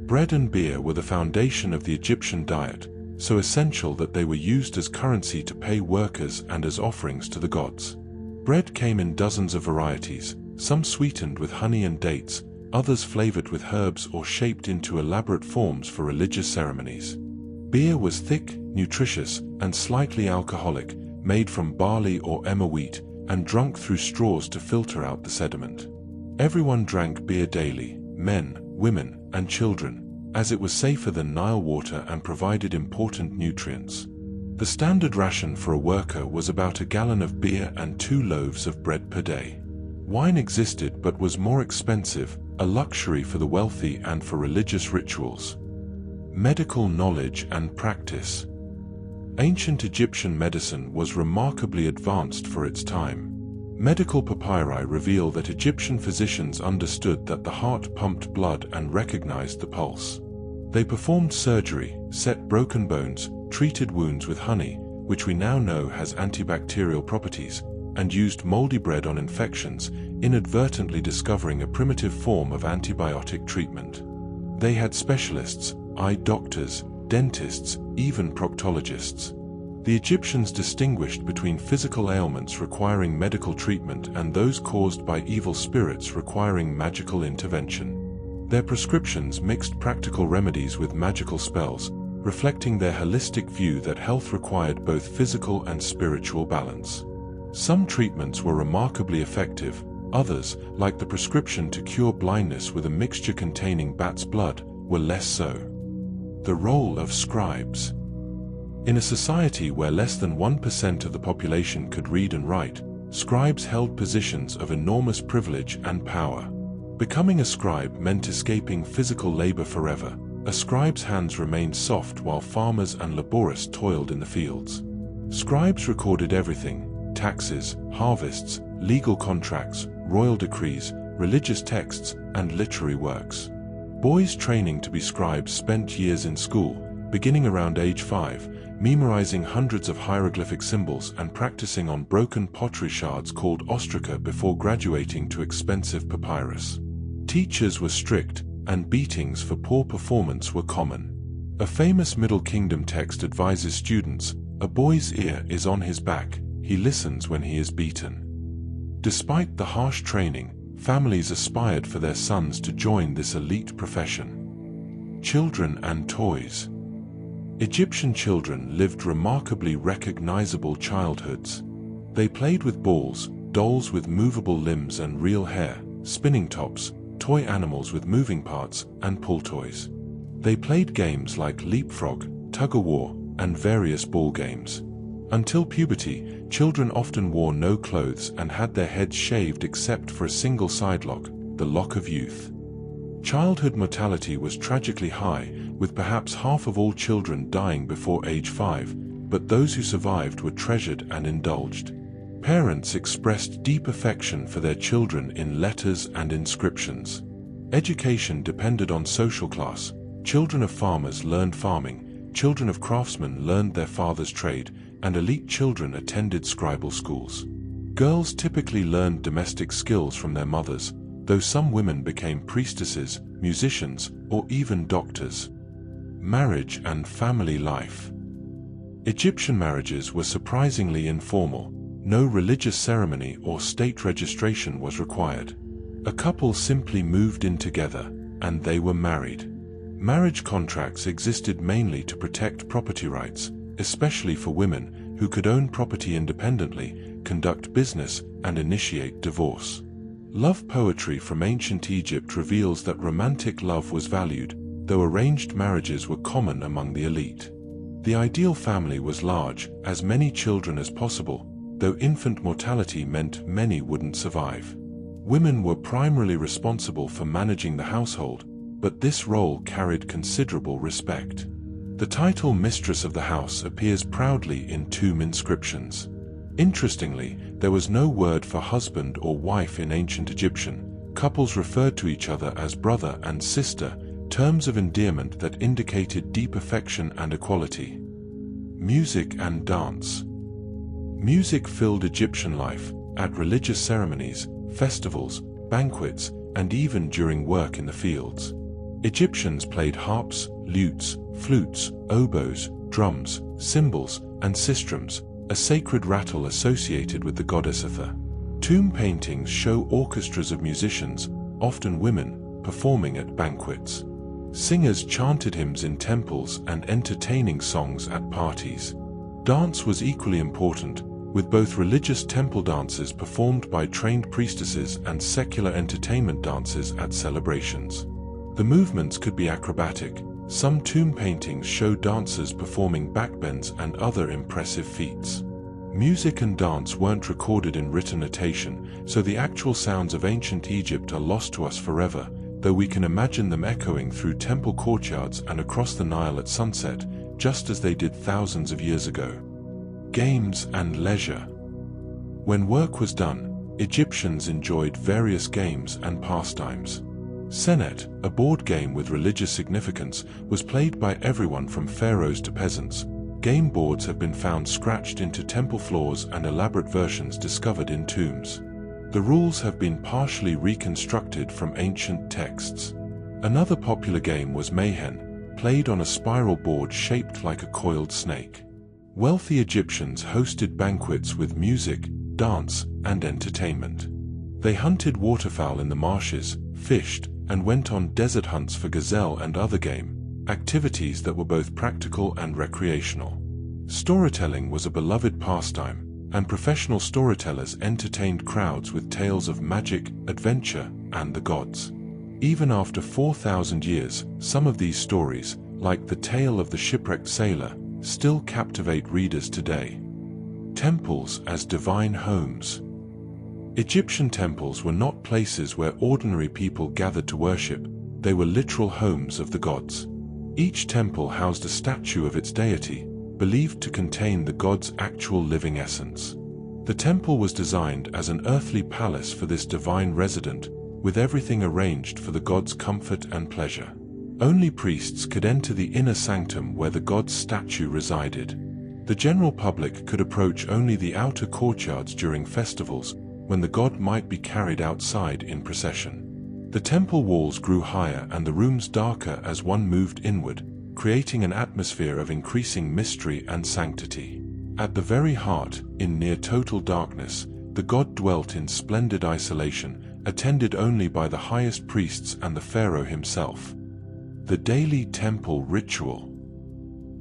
Bread and beer were the foundation of the Egyptian diet, so essential that they were used as currency to pay workers and as offerings to the gods. Bread came in dozens of varieties, some sweetened with honey and dates, others flavored with herbs or shaped into elaborate forms for religious ceremonies. Beer was thick, nutritious, and slightly alcoholic, made from barley or emmer wheat, and drunk through straws to filter out the sediment. Everyone drank beer daily, men, women, and children, as it was safer than Nile water and provided important nutrients. The standard ration for a worker was about a gallon of beer and 2 loaves of bread per day. Wine existed but was more expensive, a luxury for the wealthy and for religious rituals. Medical knowledge and practice. Ancient Egyptian medicine was remarkably advanced for its time. Medical papyri reveal that Egyptian physicians understood that the heart pumped blood and recognized the pulse. They performed surgery, set broken bones, treated wounds with honey, which we now know has antibacterial properties, and used moldy bread on infections, inadvertently discovering a primitive form of antibiotic treatment. They had specialists, eye doctors, dentists, even proctologists. The Egyptians distinguished between physical ailments requiring medical treatment and those caused by evil spirits requiring magical intervention. Their prescriptions mixed practical remedies with magical spells, reflecting their holistic view that health required both physical and spiritual balance. Some treatments were remarkably effective, others, like the prescription to cure blindness with a mixture containing bat's blood, were less so. The role of scribes. In a society where less than 1% of the population could read and write, scribes held positions of enormous privilege and power. Becoming a scribe meant escaping physical labor forever. A scribe's hands remained soft while farmers and laborists toiled in the fields. Scribes recorded everything: taxes, harvests, legal contracts, royal decrees, religious texts, and literary works. Boys training to be scribes spent years in school, beginning around age 5, memorizing hundreds of hieroglyphic symbols and practicing on broken pottery shards called ostraca before graduating to expensive papyrus. Teachers were strict, and beatings for poor performance were common. A famous Middle Kingdom text advises students, "A boy's ear is on his back, he listens when he is beaten." Despite the harsh training, families aspired for their sons to join this elite profession. Children and toys. Egyptian children lived remarkably recognizable childhoods. They played with balls, dolls with movable limbs and real hair, spinning tops, toy animals with moving parts, and pull toys. They played games like leapfrog, tug-of-war, and various ball games. Until puberty, children often wore no clothes and had their heads shaved except for a single side lock, the lock of youth. Childhood mortality was tragically high, with perhaps half of all children dying before age 5, but those who survived were treasured and indulged. Parents expressed deep affection for their children in letters and inscriptions. Education depended on social class. Children of farmers learned farming, children of craftsmen learned their father's trade, and elite children attended scribal schools. Girls typically learned domestic skills from their mothers, though some women became priestesses, musicians, or even doctors. Marriage and family life. Egyptian marriages were surprisingly informal. No religious ceremony or state registration was required. A couple simply moved in together, and they were married. Marriage contracts existed mainly to protect property rights, especially for women who could own property independently, conduct business, and initiate divorce. Love poetry from ancient Egypt reveals that romantic love was valued, though arranged marriages were common among the elite. The ideal family was large, as many children as possible, though infant mortality meant many wouldn't survive. Women were primarily responsible for managing the household, but this role carried considerable respect. The title Mistress of the House appears proudly in tomb inscriptions. Interestingly, there was no word for husband or wife in ancient Egyptian. Couples referred to each other as brother and sister, terms of endearment that indicated deep affection and equality. Music and dance. Music filled Egyptian life, at religious ceremonies, festivals, banquets, and even during work in the fields. Egyptians played harps, lutes, flutes, oboes, drums, cymbals, and sistrums, a sacred rattle associated with the goddess Hathor. Tomb paintings show orchestras of musicians, often women, performing at banquets. Singers chanted hymns in temples and entertaining songs at parties. Dance was equally important, with both religious temple dances performed by trained priestesses and secular entertainment dances at celebrations. The movements could be acrobatic. Some tomb paintings show dancers performing backbends and other impressive feats. Music and dance weren't recorded in written notation, so the actual sounds of ancient Egypt are lost to us forever, though we can imagine them echoing through temple courtyards and across the Nile at sunset, just as they did thousands of years ago. Games and leisure. When work was done, Egyptians enjoyed various games and pastimes. Senet, a board game with religious significance, was played by everyone from pharaohs to peasants. Game boards have been found scratched into temple floors and elaborate versions discovered in tombs. The rules have been partially reconstructed from ancient texts. Another popular game was Mayhen, played on a spiral board shaped like a coiled snake. Wealthy Egyptians hosted banquets with music, dance, and entertainment. They hunted waterfowl in the marshes, fished, and went on desert hunts for gazelle and other game, activities that were both practical and recreational. Storytelling was a beloved pastime, and professional storytellers entertained crowds with tales of magic, adventure, and the gods. Even after 4,000 years, some of these stories, like the tale of the shipwrecked sailor, still captivate readers today. Temples as divine homes. Egyptian temples were not places where ordinary people gathered to worship, they were literal homes of the gods. Each temple housed a statue of its deity, believed to contain the god's actual living essence. The temple was designed as an earthly palace for this divine resident, with everything arranged for the god's comfort and pleasure. Only priests could enter the inner sanctum where the god's statue resided. The general public could approach only the outer courtyards during festivals, when the god might be carried outside in procession. The temple walls grew higher and the rooms darker as one moved inward, creating an atmosphere of increasing mystery and sanctity. At the very heart, in near-total darkness, the god dwelt in splendid isolation, attended only by the highest priests and the pharaoh himself. The daily temple ritual.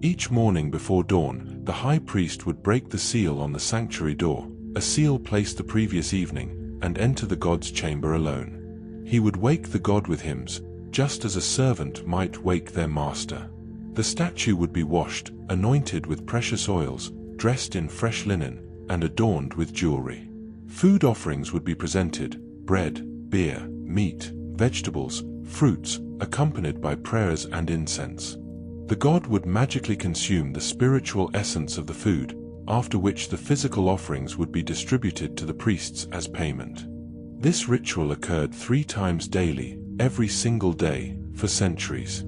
Each morning before dawn, the high priest would break the seal on the sanctuary door, a seal placed the previous evening, and enter the god's chamber alone. He would wake the god with hymns, just as a servant might wake their master. The statue would be washed, anointed with precious oils, dressed in fresh linen, and adorned with jewelry. Food offerings would be presented: bread, beer, meat, vegetables, fruits, accompanied by prayers and incense. The god would magically consume the spiritual essence of the food, after which the physical offerings would be distributed to the priests as payment. This ritual occurred 3 times daily, every single day, for centuries.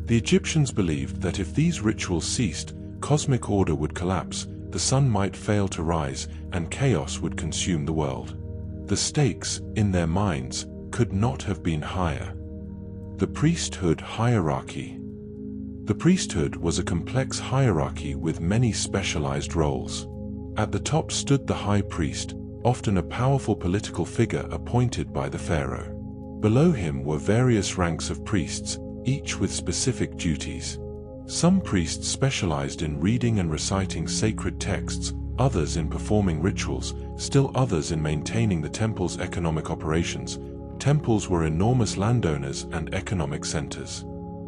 The Egyptians believed that if these rituals ceased, cosmic order would collapse, the sun might fail to rise, and chaos would consume the world. The stakes, in their minds, could not have been higher. The priesthood hierarchy. The priesthood was a complex hierarchy with many specialized roles. At the top stood the high priest, often a powerful political figure appointed by the pharaoh. Below him were various ranks of priests, each with specific duties. Some priests specialized in reading and reciting sacred texts, others in performing rituals, still others in maintaining the temple's economic operations. Temples were enormous landowners and economic centers.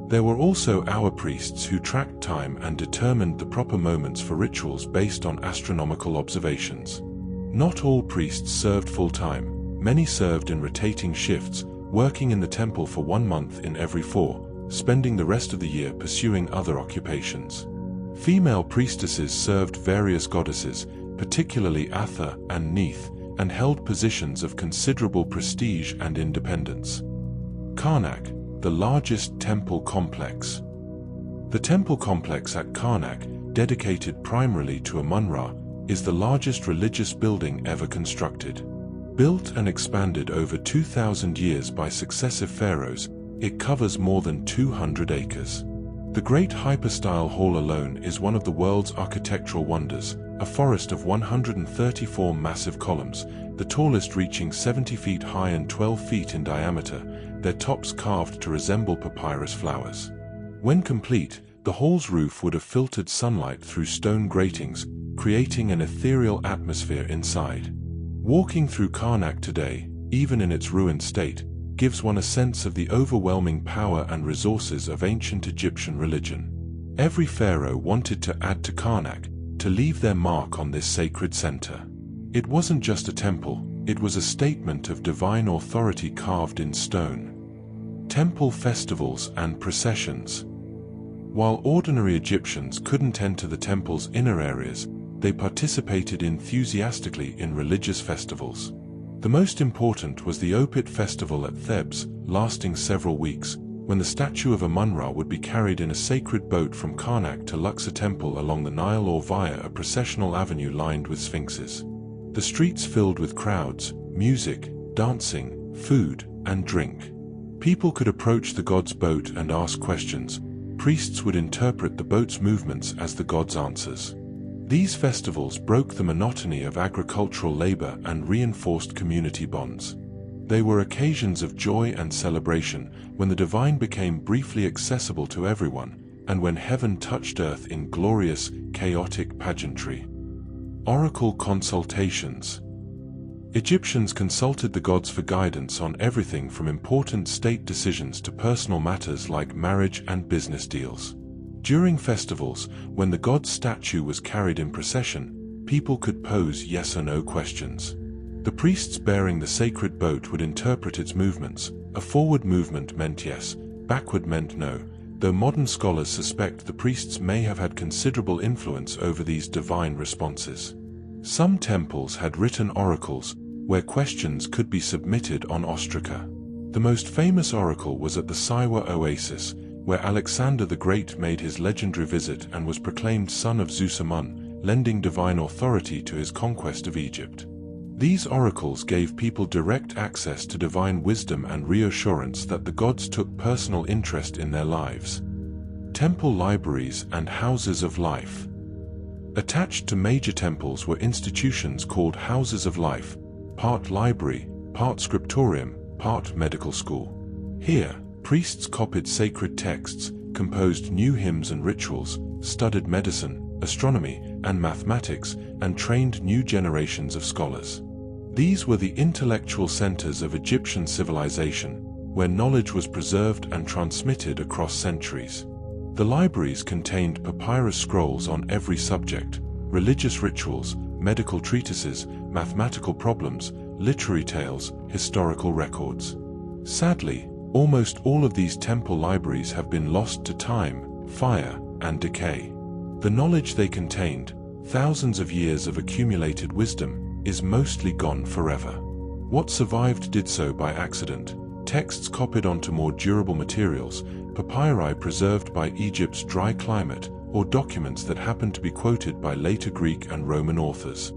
There were also hour priests who tracked time and determined the proper moments for rituals based on astronomical observations. Not all priests served full-time. Many served in rotating shifts, working in the temple for 1 month in every 4, spending the rest of the year pursuing other occupations. Female priestesses served various goddesses, particularly Atha and Neith, and held positions of considerable prestige and independence. Karnak, the largest temple complex. The temple complex at Karnak, dedicated primarily to Amun-Ra, is the largest religious building ever constructed. Built and expanded over 2,000 years by successive pharaohs, it covers more than 200 acres. The Great Hypostyle Hall alone is one of the world's architectural wonders, a forest of 134 massive columns, the tallest reaching 70 feet high and 12 feet in diameter, their tops carved to resemble papyrus flowers. When complete, the hall's roof would have filtered sunlight through stone gratings, creating an ethereal atmosphere inside. Walking through Karnak today, even in its ruined state, gives one a sense of the overwhelming power and resources of ancient Egyptian religion. Every pharaoh wanted to add to Karnak, to leave their mark on this sacred center. It wasn't just a temple, it was a statement of divine authority carved in stone. Temple festivals and processions. While ordinary Egyptians couldn't enter the temple's inner areas, they participated enthusiastically in religious festivals. The most important was the Opit festival at Thebes, lasting several weeks, when the statue of Amun-Ra would be carried in a sacred boat from Karnak to Luxor Temple along the Nile or via a processional avenue lined with sphinxes. The streets filled with crowds, music, dancing, food, and drink. People could approach the god's boat and ask questions. Priests would interpret the boat's movements as the god's answers. These festivals broke the monotony of agricultural labor and reinforced community bonds. They were occasions of joy and celebration, when the divine became briefly accessible to everyone, and when heaven touched earth in glorious, chaotic pageantry. Oracle consultations. Egyptians consulted the gods for guidance on everything from important state decisions to personal matters like marriage and business deals. During festivals, when the god's statue was carried in procession, people could pose yes or no questions. The priests bearing the sacred boat would interpret its movements. A forward movement meant yes, backward meant no, though modern scholars suspect the priests may have had considerable influence over these divine responses. Some temples had written oracles, where questions could be submitted on ostraca. The most famous oracle was at the Siwa Oasis, where Alexander the Great made his legendary visit and was proclaimed son of Zeus Amun, lending divine authority to his conquest of Egypt. These oracles gave people direct access to divine wisdom and reassurance that the gods took personal interest in their lives. Temple libraries and houses of life. Attached to major temples were institutions called houses of life, part library, part scriptorium, part medical school. Here, priests copied sacred texts, composed new hymns and rituals, studied medicine, astronomy, and mathematics, and trained new generations of scholars. These were the intellectual centers of Egyptian civilization, where knowledge was preserved and transmitted across centuries. The libraries contained papyrus scrolls on every subject, religious rituals, medical treatises, mathematical problems, literary tales, historical records. Sadly, almost all of these temple libraries have been lost to time, fire, and decay. The knowledge they contained, thousands of years of accumulated wisdom, is mostly gone forever. What survived did so by accident. Texts copied onto more durable materials, papyri preserved by Egypt's dry climate, or documents that happened to be quoted by later Greek and Roman authors.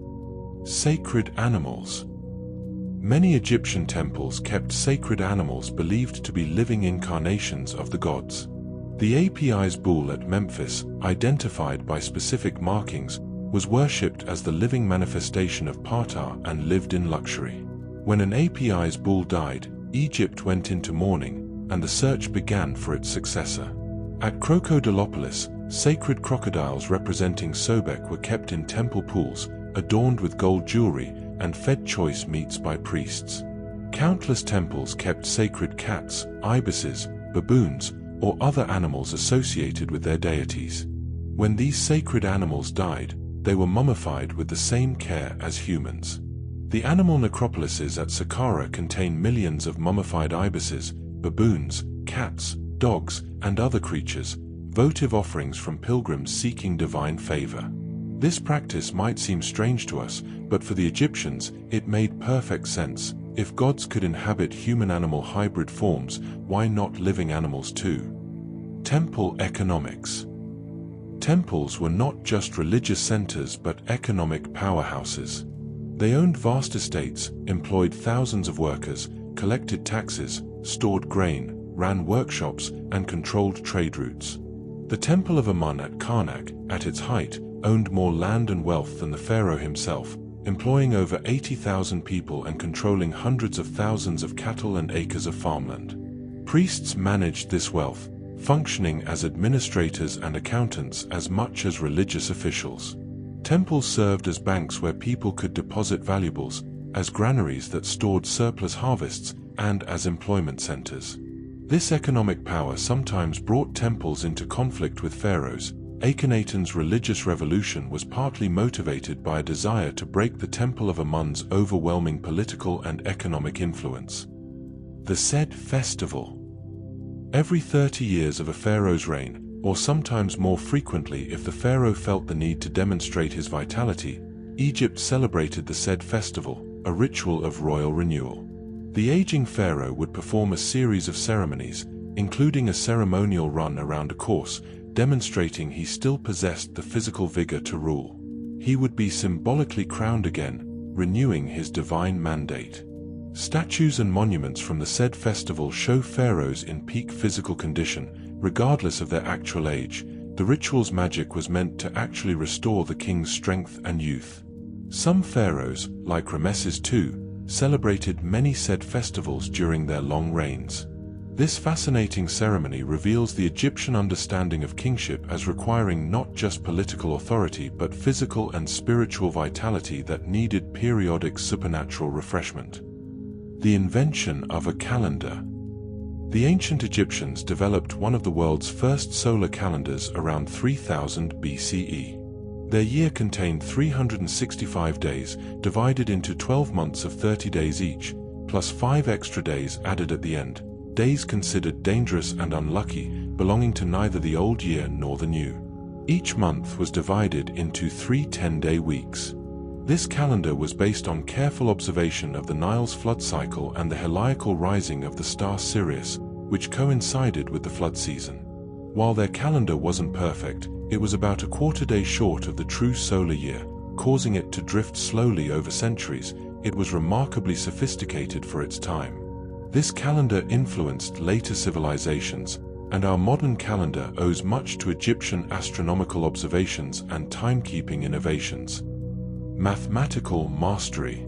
Sacred animals. Many Egyptian temples kept sacred animals believed to be living incarnations of the gods. The Apis bull at Memphis, identified by specific markings, was worshipped as the living manifestation of Ptah and lived in luxury. When an Apis bull died, Egypt went into mourning, and the search began for its successor. At Crocodilopolis, sacred crocodiles representing Sobek were kept in temple pools, adorned with gold jewelry, and fed choice meats by priests. Countless temples kept sacred cats, ibises, baboons, or other animals associated with their deities. When these sacred animals died, they were mummified with the same care as humans. The animal necropolises at Saqqara contain millions of mummified ibises, baboons, cats, dogs, and other creatures, votive offerings from pilgrims seeking divine favor. This practice might seem strange to us, but for the Egyptians, it made perfect sense. If gods could inhabit human-animal hybrid forms, why not living animals too? Temple economics. Temples were not just religious centers but economic powerhouses. They owned vast estates, employed thousands of workers, collected taxes, stored grain, ran workshops, and controlled trade routes. The Temple of Amun at Karnak, at its height, owned more land and wealth than the pharaoh himself, employing over 80,000 people and controlling hundreds of thousands of cattle and acres of farmland. Priests managed this wealth, functioning as administrators and accountants as much as religious officials. Temples served as banks where people could deposit valuables, as granaries that stored surplus harvests, and as employment centers. This economic power sometimes brought temples into conflict with pharaohs. Akhenaten's religious revolution was partly motivated by a desire to break the Temple of Amun's overwhelming political and economic influence. The Sed Festival. Every 30 years of a pharaoh's reign, or sometimes more frequently if the pharaoh felt the need to demonstrate his vitality, Egypt celebrated the Sed Festival, a ritual of royal renewal. The aging pharaoh would perform a series of ceremonies, including a ceremonial run around a course, demonstrating he still possessed the physical vigor to rule. He would be symbolically crowned again, renewing his divine mandate. Statues and monuments from the Sed Festival show pharaohs in peak physical condition, regardless of their actual age. The ritual's magic was meant to actually restore the king's strength and youth. Some pharaohs, like Ramesses II, celebrated many Sed festivals during their long reigns. This fascinating ceremony reveals the Egyptian understanding of kingship as requiring not just political authority but physical and spiritual vitality that needed periodic supernatural refreshment. The invention of a calendar. The ancient Egyptians developed one of the world's first solar calendars around 3000 BCE. Their year contained 365 days, divided into 12 months of 30 days each, plus 5 extra days added at the end, days considered dangerous and unlucky, belonging to neither the old year nor the new. Each month was divided into 3 10-day weeks. This calendar was based on careful observation of the Nile's flood cycle and the heliacal rising of the star Sirius, which coincided with the flood season. While their calendar wasn't perfect, it was about a quarter day short of the true solar year, causing it to drift slowly over centuries. It was remarkably sophisticated for its time. This calendar influenced later civilizations, and our modern calendar owes much to Egyptian astronomical observations and timekeeping innovations. Mathematical mastery.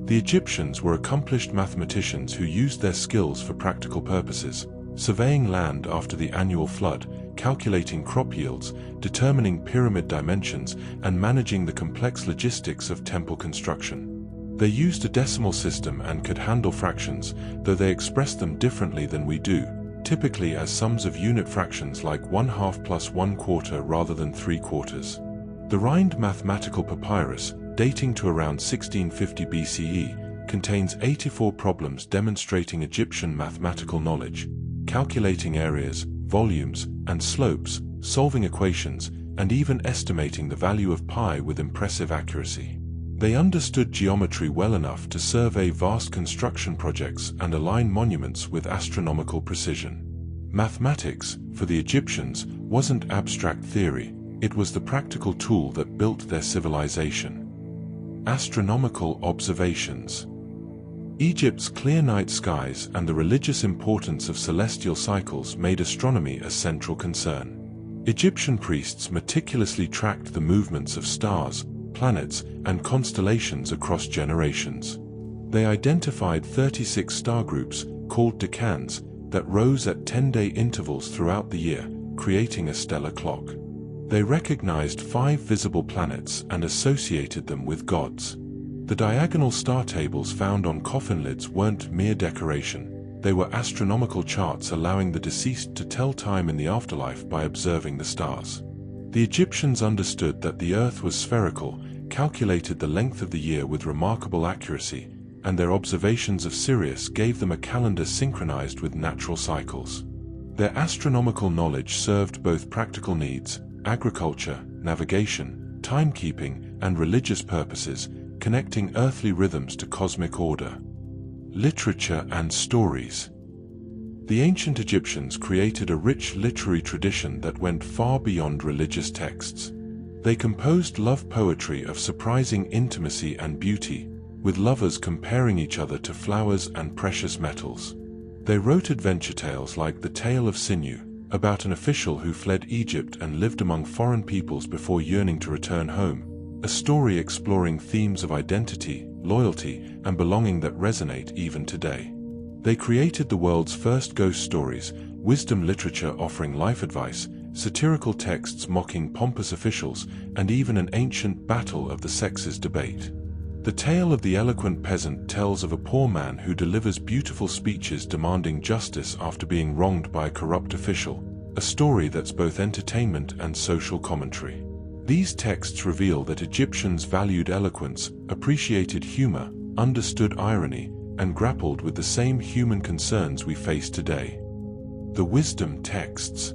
The Egyptians were accomplished mathematicians who used their skills for practical purposes, surveying land after the annual flood, calculating crop yields, determining pyramid dimensions, and managing the complex logistics of temple construction. They used a decimal system and could handle fractions, though they expressed them differently than we do, typically as sums of unit fractions like 1/2 plus 1/4 rather than 3/4. The Rind mathematical papyrus, dating to around 1650 BCE, contains 84 problems demonstrating Egyptian mathematical knowledge, calculating areas, volumes, and slopes, solving equations, and even estimating the value of pi with impressive accuracy. They understood geometry well enough to survey vast construction projects and align monuments with astronomical precision. Mathematics, for the Egyptians, wasn't abstract theory, it was the practical tool that built their civilization. Astronomical observations. Egypt's clear night skies and the religious importance of celestial cycles made astronomy a central concern. Egyptian priests meticulously tracked the movements of stars, planets, and constellations across generations. They identified 36 star groups, called decans, that rose at 10-day intervals throughout the year, creating a stellar clock. They recognized 5 visible planets and associated them with gods. The diagonal star tables found on coffin lids weren't mere decoration. They were astronomical charts allowing the deceased to tell time in the afterlife by observing the stars. The Egyptians understood that the Earth was spherical, calculated the length of the year with remarkable accuracy, and their observations of Sirius gave them a calendar synchronized with natural cycles. Their astronomical knowledge served both practical needs, agriculture, navigation, timekeeping, and religious purposes, connecting earthly rhythms to cosmic order. Literature and stories. The ancient Egyptians created a rich literary tradition that went far beyond religious texts. They composed love poetry of surprising intimacy and beauty, with lovers comparing each other to flowers and precious metals. They wrote adventure tales like The Tale of Sinew, about an official who fled Egypt and lived among foreign peoples before yearning to return home, a story exploring themes of identity, loyalty, and belonging that resonate even today. They created the world's first ghost stories, wisdom literature offering life advice, satirical texts mocking pompous officials, and even an ancient battle of the sexes debate. The tale of the eloquent peasant tells of a poor man who delivers beautiful speeches demanding justice after being wronged by a corrupt official, a story that's both entertainment and social commentary. These texts reveal that Egyptians valued eloquence, appreciated humor, understood irony, and grappled with the same human concerns we face today. The wisdom texts.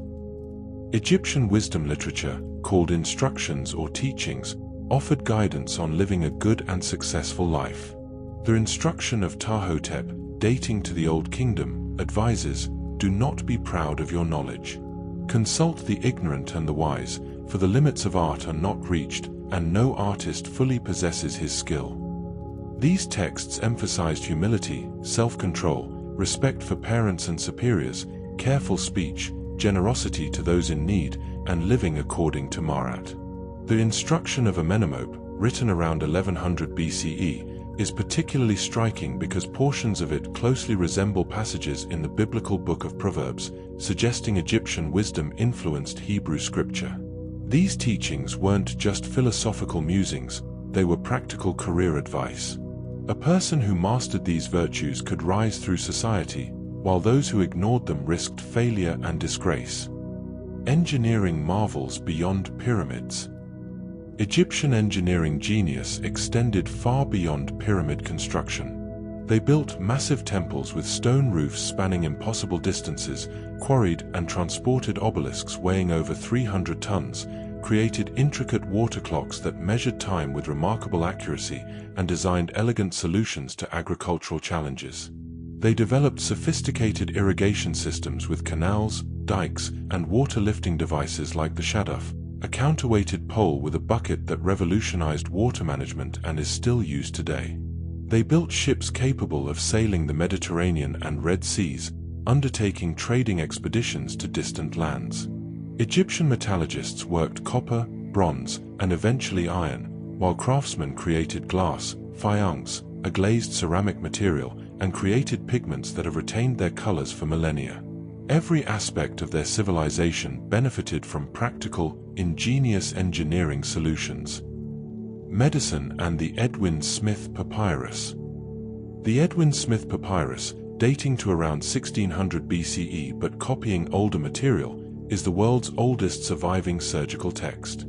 Egyptian wisdom literature, called instructions or teachings, offered guidance on living a good and successful life. The instruction of Ptah-hotep, dating to the Old Kingdom, advises, "Do not be proud of your knowledge. Consult the ignorant and the wise, for the limits of art are not reached, and no artist fully possesses his skill." These texts emphasized humility, self-control, respect for parents and superiors, careful speech, generosity to those in need, and living according to Marat. The instruction of Amenemop, written around 1100 BCE, is particularly striking because portions of it closely resemble passages in the biblical book of Proverbs, suggesting Egyptian wisdom influenced Hebrew scripture. These teachings weren't just philosophical musings, they were practical career advice. A person who mastered these virtues could rise through society, while those who ignored them risked failure and disgrace. Engineering marvels beyond pyramids. Egyptian engineering genius extended far beyond pyramid construction. They built massive temples with stone roofs spanning impossible distances, quarried and transported obelisks weighing over 300 tons, created intricate water clocks that measured time with remarkable accuracy, and designed elegant solutions to agricultural challenges. They developed sophisticated irrigation systems with canals, dikes, and water lifting devices like the shaduf, a counterweighted pole with a bucket that revolutionized water management and is still used today. They built ships capable of sailing the Mediterranean and Red Seas, undertaking trading expeditions to distant lands. Egyptian metallurgists worked copper, bronze, and eventually iron, while craftsmen created glass, faience, a glazed ceramic material, and created pigments that have retained their colors for millennia. Every aspect of their civilization benefited from practical, ingenious engineering solutions. Medicine and the Edwin Smith Papyrus. The Edwin Smith Papyrus, dating to around 1600 BCE but copying older material, is the world's oldest surviving surgical text.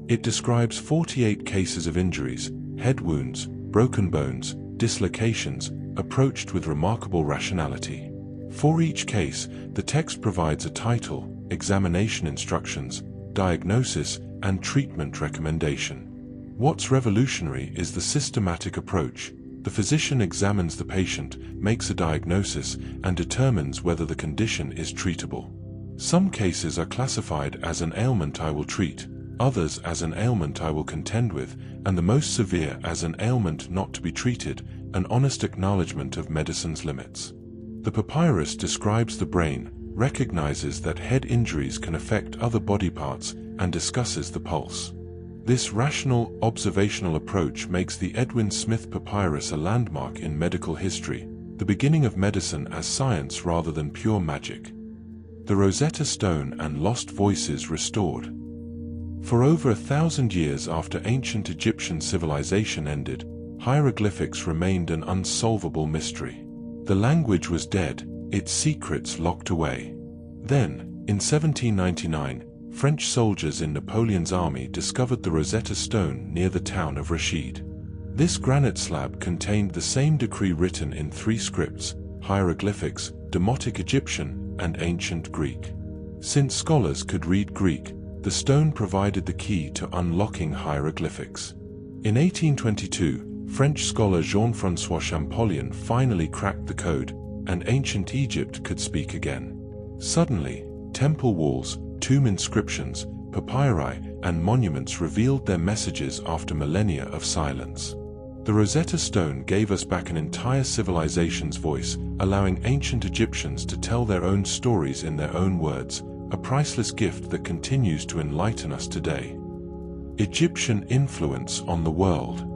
It describes 48 cases of injuries, head wounds, broken bones, dislocations, approached with remarkable rationality. For each case, the text provides a title, examination instructions, diagnosis, and treatment recommendation. What's revolutionary is the systematic approach. The physician examines the patient, makes a diagnosis, and determines whether the condition is treatable. Some cases are classified as an ailment I will treat, others as an ailment I will contend with, and the most severe as an ailment not to be treated, an honest acknowledgement of medicine's limits. The papyrus describes the brain, recognizes that head injuries can affect other body parts, and discusses the pulse. This rational, observational approach makes the Edwin Smith Papyrus a landmark in medical history, the beginning of medicine as science rather than pure magic. The Rosetta Stone and lost voices restored. For over 1,000 years after ancient Egyptian civilization ended, hieroglyphics remained an unsolvable mystery. The language was dead, its secrets locked away. Then, in 1799, French soldiers in Napoleon's army discovered the Rosetta Stone near the town of Rashid. This granite slab contained the same decree written in 3 scripts: hieroglyphics, Demotic Egyptian, and ancient Greek. Since scholars could read Greek, the stone provided the key to unlocking hieroglyphics. In 1822, French scholar Jean-François Champollion finally cracked the code, and ancient Egypt could speak again. Suddenly, temple walls, tomb inscriptions, papyri, and monuments revealed their messages after millennia of silence. The Rosetta Stone gave us back an entire civilization's voice, allowing ancient Egyptians to tell their own stories in their own words, a priceless gift that continues to enlighten us today. Egyptian influence on the world.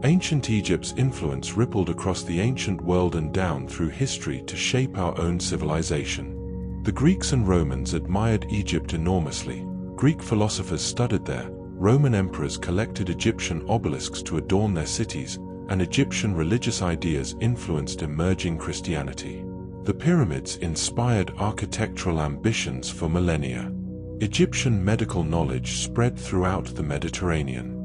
Ancient Egypt's influence rippled across the ancient world and down through history to shape our own civilization. The Greeks and Romans admired Egypt enormously. Greek philosophers studied there, Roman emperors collected Egyptian obelisks to adorn their cities, and Egyptian religious ideas influenced emerging Christianity. The pyramids inspired architectural ambitions for millennia. Egyptian medical knowledge spread throughout the Mediterranean.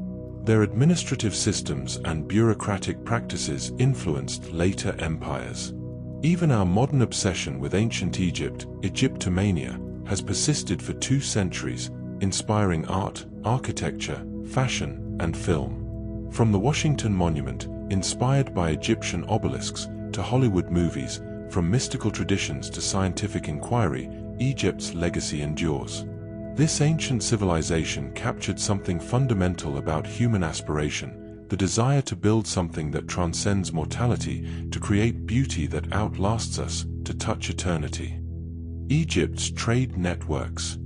Their administrative systems and bureaucratic practices influenced later empires. Even our modern obsession with ancient Egypt, Egyptomania, has persisted for 2 centuries, inspiring art, architecture, fashion, and film. From the Washington Monument, inspired by Egyptian obelisks, to Hollywood movies, from mystical traditions to scientific inquiry, Egypt's legacy endures. This ancient civilization captured something fundamental about human aspiration, the desire to build something that transcends mortality, to create beauty that outlasts us, to touch eternity. Egypt's trade networks.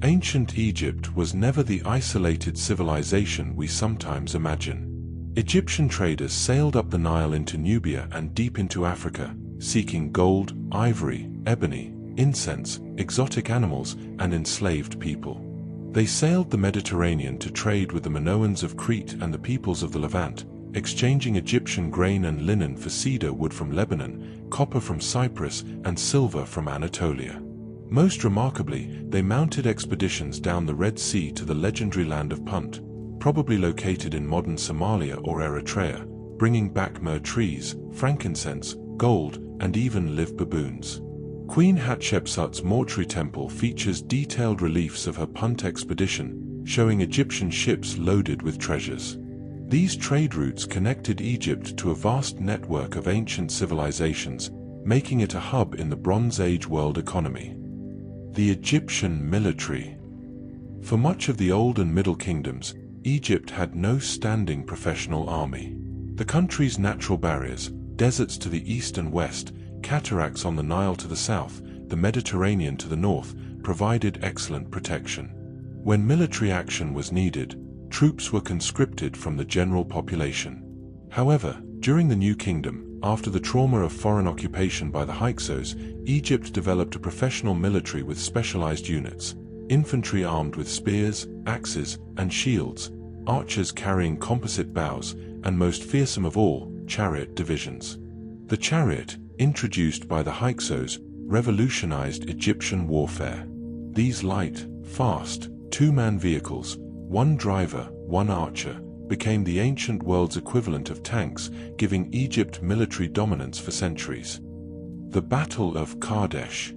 Ancient Egypt was never the isolated civilization we sometimes imagine. Egyptian traders sailed up the Nile into Nubia and deep into Africa, seeking gold, ivory, ebony, incense, exotic animals, and enslaved people. They sailed the Mediterranean to trade with the Minoans of Crete and the peoples of the Levant, exchanging Egyptian grain and linen for cedar wood from Lebanon, copper from Cyprus, and silver from Anatolia. Most remarkably, they mounted expeditions down the Red Sea to the legendary land of Punt, probably located in modern Somalia or Eritrea, bringing back myrrh trees, frankincense, gold, and even live baboons. Queen Hatshepsut's mortuary temple features detailed reliefs of her Punt expedition, showing Egyptian ships loaded with treasures. These trade routes connected Egypt to a vast network of ancient civilizations, making it a hub in the Bronze Age world economy. The Egyptian military. For much of the Old and Middle Kingdoms, Egypt had no standing professional army. The country's natural barriers, deserts to the east and west, cataracts on the Nile to the south, the Mediterranean to the north, provided excellent protection. When military action was needed, troops were conscripted from the general population. However, during the New Kingdom, after the trauma of foreign occupation by the Hyksos, Egypt developed a professional military with specialized units: infantry armed with spears, axes, and shields, archers carrying composite bows, and most fearsome of all, chariot divisions. The chariot, introduced by the Hyksos, revolutionized Egyptian warfare. These light, fast, two-man vehicles, one driver, one archer, became the ancient world's equivalent of tanks, giving Egypt military dominance for centuries. The Battle of Kadesh.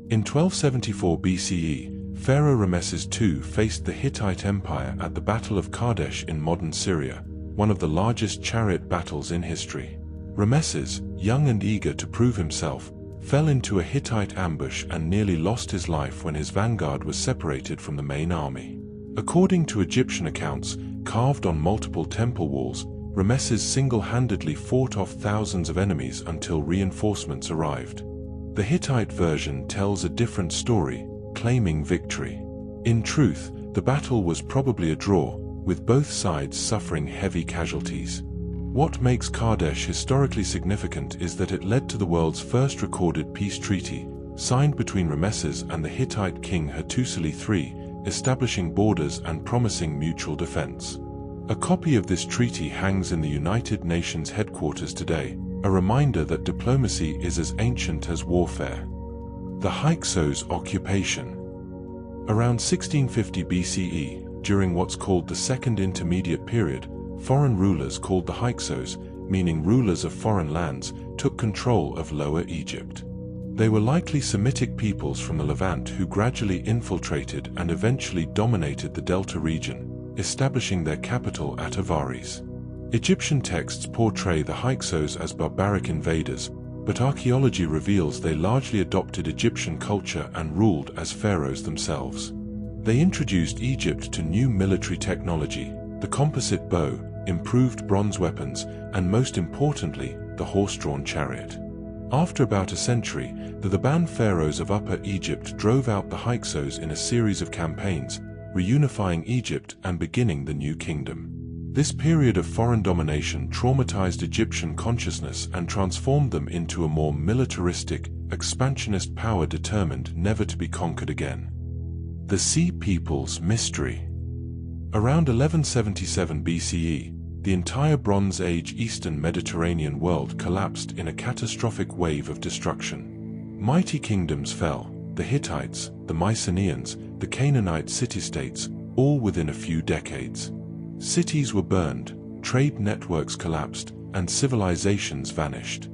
In 1274 BCE, Pharaoh Ramesses II faced the Hittite Empire at the Battle of Kadesh in modern Syria, one of the largest chariot battles in history. Ramesses, young and eager to prove himself, fell into a Hittite ambush and nearly lost his life when his vanguard was separated from the main army. According to Egyptian accounts, carved on multiple temple walls, Ramesses single-handedly fought off thousands of enemies until reinforcements arrived. The Hittite version tells a different story, claiming victory. In truth, the battle was probably a draw, with both sides suffering heavy casualties. What makes Kadesh historically significant is that it led to the world's first recorded peace treaty, signed between Ramesses and the Hittite king Hattusili III, establishing borders and promising mutual defense. A copy of this treaty hangs in the United Nations headquarters today, a reminder that diplomacy is as ancient as warfare. The Hyksos occupation. Around 1650 BCE, during what's called the Second Intermediate Period, foreign rulers called the Hyksos, meaning rulers of foreign lands, took control of Lower Egypt. They were likely Semitic peoples from the Levant who gradually infiltrated and eventually dominated the Delta region, establishing their capital at Avaris. Egyptian texts portray the Hyksos as barbaric invaders, but archaeology reveals they largely adopted Egyptian culture and ruled as pharaohs themselves. They introduced Egypt to new military technology: the composite bow, improved bronze weapons, and most importantly, the horse-drawn chariot. After about a century, the Theban pharaohs of Upper Egypt drove out the Hyksos in a series of campaigns, reunifying Egypt and beginning the New Kingdom. This period of foreign domination traumatized Egyptian consciousness and transformed them into a more militaristic, expansionist power determined never to be conquered again. The Sea People's mystery. Around 1177 BCE, the entire Bronze Age Eastern Mediterranean world collapsed in a catastrophic wave of destruction. Mighty kingdoms fell: the Hittites, the Mycenaeans, the Canaanite city-states, all within a few decades. Cities were burned, trade networks collapsed, and civilizations vanished.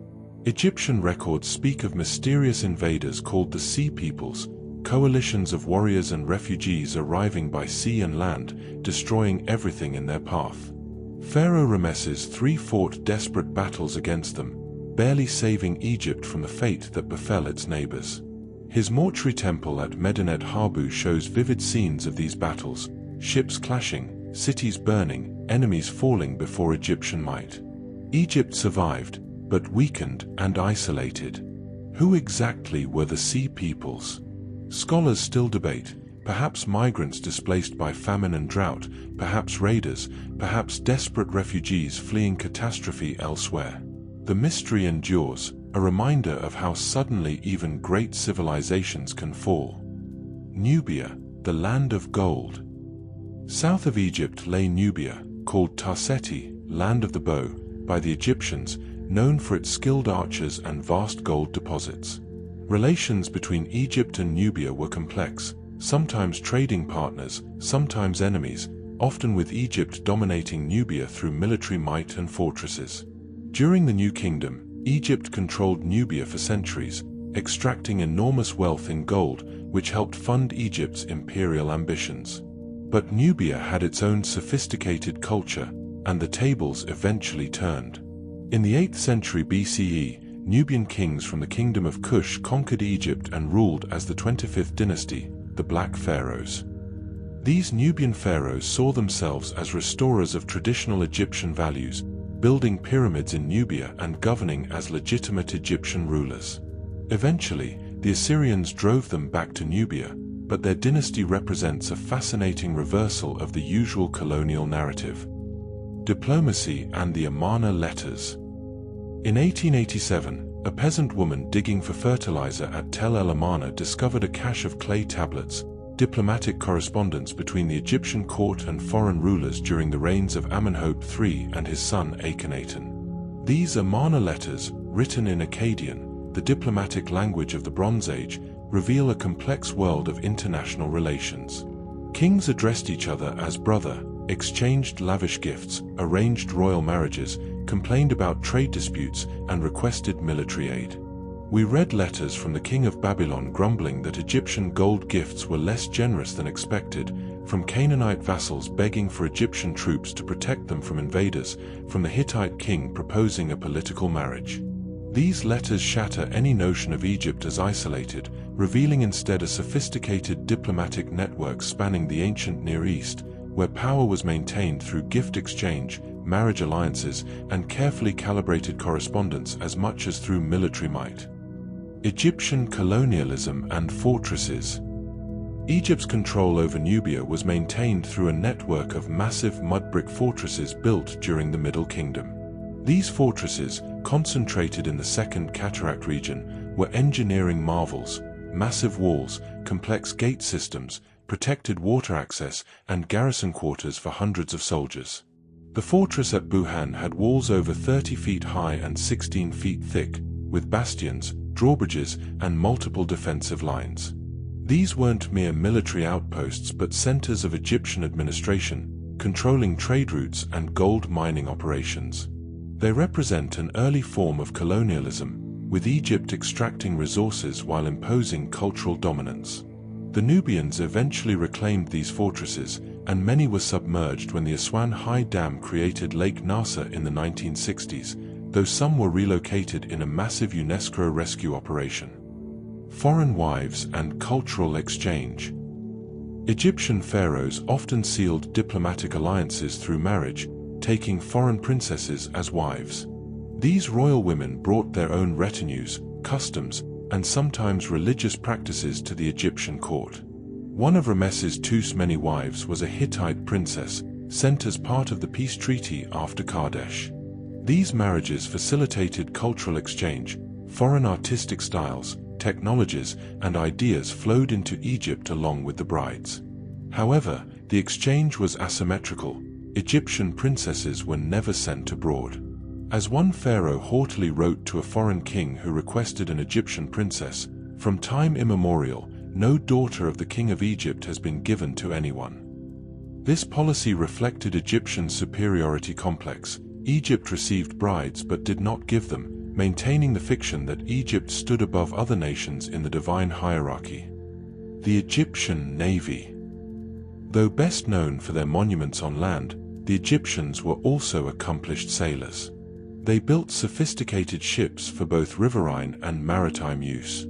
Egyptian records speak of mysterious invaders called the Sea Peoples, coalitions of warriors and refugees arriving by sea and land, destroying everything in their path. Pharaoh Ramesses III fought desperate battles against them, barely saving Egypt from the fate that befell its neighbors. His mortuary temple at Medinet Habu shows vivid scenes of these battles: ships clashing, cities burning, enemies falling before Egyptian might. Egypt survived, but weakened and isolated. Who exactly were the Sea Peoples? Scholars still debate. Perhaps migrants displaced by famine and drought, perhaps raiders, perhaps desperate refugees fleeing catastrophe elsewhere. The mystery endures, a reminder of how suddenly even great civilizations can fall. Nubia, the land of gold. South of Egypt lay Nubia, called Tarseti, land of the bow, by the Egyptians, known for its skilled archers and vast gold deposits. Relations between Egypt and Nubia were complex, sometimes trading partners, sometimes enemies, often with Egypt dominating Nubia through military might and fortresses. During the New Kingdom, Egypt controlled Nubia for centuries, extracting enormous wealth in gold, which helped fund Egypt's imperial ambitions. But Nubia had its own sophisticated culture, and the tables eventually turned. In the 8th century BCE, Nubian kings from the Kingdom of Kush conquered Egypt and ruled as the 25th dynasty, the Black Pharaohs. These Nubian pharaohs saw themselves as restorers of traditional Egyptian values, building pyramids in Nubia and governing as legitimate Egyptian rulers. Eventually, the Assyrians drove them back to Nubia, but their dynasty represents a fascinating reversal of the usual colonial narrative. Diplomacy and the Amarna letters. In 1887, a peasant woman digging for fertilizer at Tel El Amarna discovered a cache of clay tablets, diplomatic correspondence between the Egyptian court and foreign rulers during the reigns of Amenhotep III and his son Akhenaten. These Amarna letters, written in Akkadian, the diplomatic language of the Bronze Age, reveal a complex world of international relations. Kings addressed each other as brother, exchanged lavish gifts, arranged royal marriages, complained about trade disputes, and requested military aid. We read letters from the king of Babylon grumbling that Egyptian gold gifts were less generous than expected, from Canaanite vassals begging for Egyptian troops to protect them from invaders, from the Hittite king proposing a political marriage. These letters shatter any notion of Egypt as isolated, revealing instead a sophisticated diplomatic network spanning the ancient Near East, where power was maintained through gift exchange, marriage alliances, and carefully calibrated correspondence as much as through military might. Egyptian colonialism and fortresses. Egypt's control over Nubia was maintained through a network of massive mud brick fortresses built during the Middle Kingdom. These fortresses, concentrated in the Second Cataract region, were engineering marvels: massive walls, complex gate systems, protected water access, and garrison quarters for hundreds of soldiers. The fortress at Buhan had walls over 30 feet high and 16 feet thick, with bastions, drawbridges, and multiple defensive lines. These weren't mere military outposts but centers of Egyptian administration, controlling trade routes and gold mining operations. They represent an early form of colonialism, with Egypt extracting resources while imposing cultural dominance. The Nubians eventually reclaimed these fortresses, and many were submerged when the Aswan High Dam created Lake Nasser in the 1960s, though some were relocated in a massive UNESCO rescue operation. Foreign wives and cultural exchange. Egyptian pharaohs often sealed diplomatic alliances through marriage, taking foreign princesses as wives. These royal women brought their own retinues, customs, and sometimes religious practices to the Egyptian court. One of Ramesses II's many wives was a Hittite princess, sent as part of the peace treaty after Kadesh. These marriages facilitated cultural exchange. Foreign artistic styles, technologies, and ideas flowed into Egypt along with the brides. However, the exchange was asymmetrical. Egyptian princesses were never sent abroad. As one pharaoh haughtily wrote to a foreign king who requested an Egyptian princess, "From time immemorial, no daughter of the king of Egypt has been given to anyone." This policy reflected Egyptian superiority complex. Egypt received brides but did not give them, maintaining the fiction that Egypt stood above other nations in the divine hierarchy. The Egyptian Navy. Though best known for their monuments on land, the Egyptians were also accomplished sailors. They built sophisticated ships for both riverine and maritime use.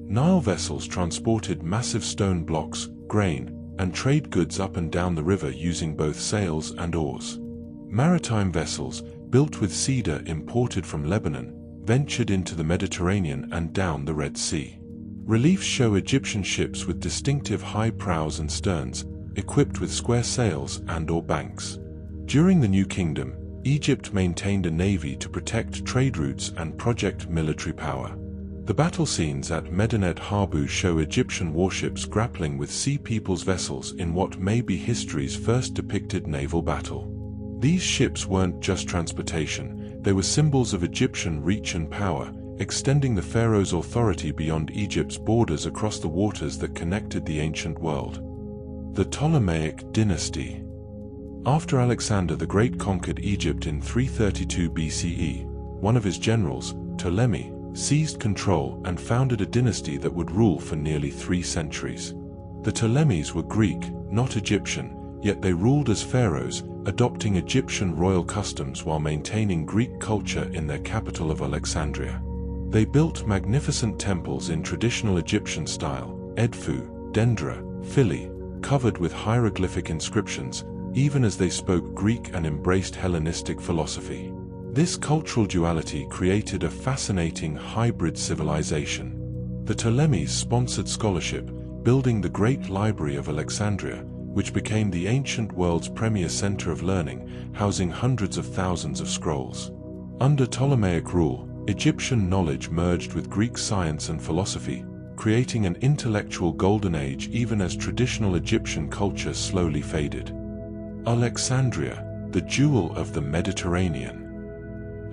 Nile vessels transported massive stone blocks, grain, and trade goods up and down the river using both sails and oars. Maritime vessels, built with cedar imported from Lebanon, ventured into the Mediterranean and down the Red Sea. Reliefs show Egyptian ships with distinctive high prows and sterns, equipped with square sails and/or banks. During the New Kingdom, Egypt maintained a navy to protect trade routes and project military power. The battle scenes at Medinet Habu show Egyptian warships grappling with Sea People's vessels in what may be history's first depicted naval battle. These ships weren't just transportation, they were symbols of Egyptian reach and power, extending the pharaoh's authority beyond Egypt's borders across the waters that connected the ancient world. The Ptolemaic dynasty. After Alexander the Great conquered Egypt in 332 BCE, one of his generals, Ptolemy, seized control and founded a dynasty that would rule for nearly 3 centuries. The Ptolemies were Greek, not Egyptian, yet they ruled as pharaohs, adopting Egyptian royal customs while maintaining Greek culture in their capital of Alexandria. They built magnificent temples in traditional Egyptian style, Edfu, Dendra, Philae, covered with hieroglyphic inscriptions, even as they spoke Greek and embraced Hellenistic philosophy. This cultural duality created a fascinating hybrid civilization. The Ptolemies sponsored scholarship, building the Great Library of Alexandria, which became the ancient world's premier center of learning, housing hundreds of thousands of scrolls. Under Ptolemaic rule, Egyptian knowledge merged with Greek science and philosophy, creating an intellectual golden age even as traditional Egyptian culture slowly faded. Alexandria, the jewel of the Mediterranean.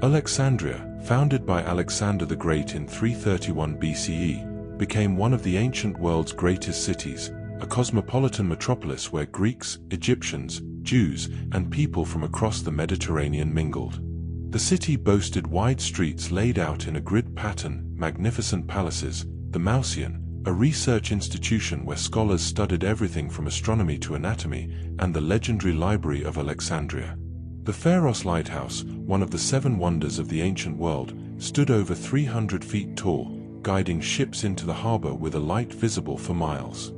Alexandria, founded by Alexander the Great in 331 BCE, became one of the ancient world's greatest cities, a cosmopolitan metropolis where Greeks, Egyptians, Jews, and people from across the Mediterranean mingled. The city boasted wide streets laid out in a grid pattern, magnificent palaces, the Mausoleum, a research institution where scholars studied everything from astronomy to anatomy, and the legendary Library of Alexandria. The Pharaohs Lighthouse, one of the 7 wonders of the ancient world, stood over 300 feet tall, guiding ships into the harbor with a light visible for miles.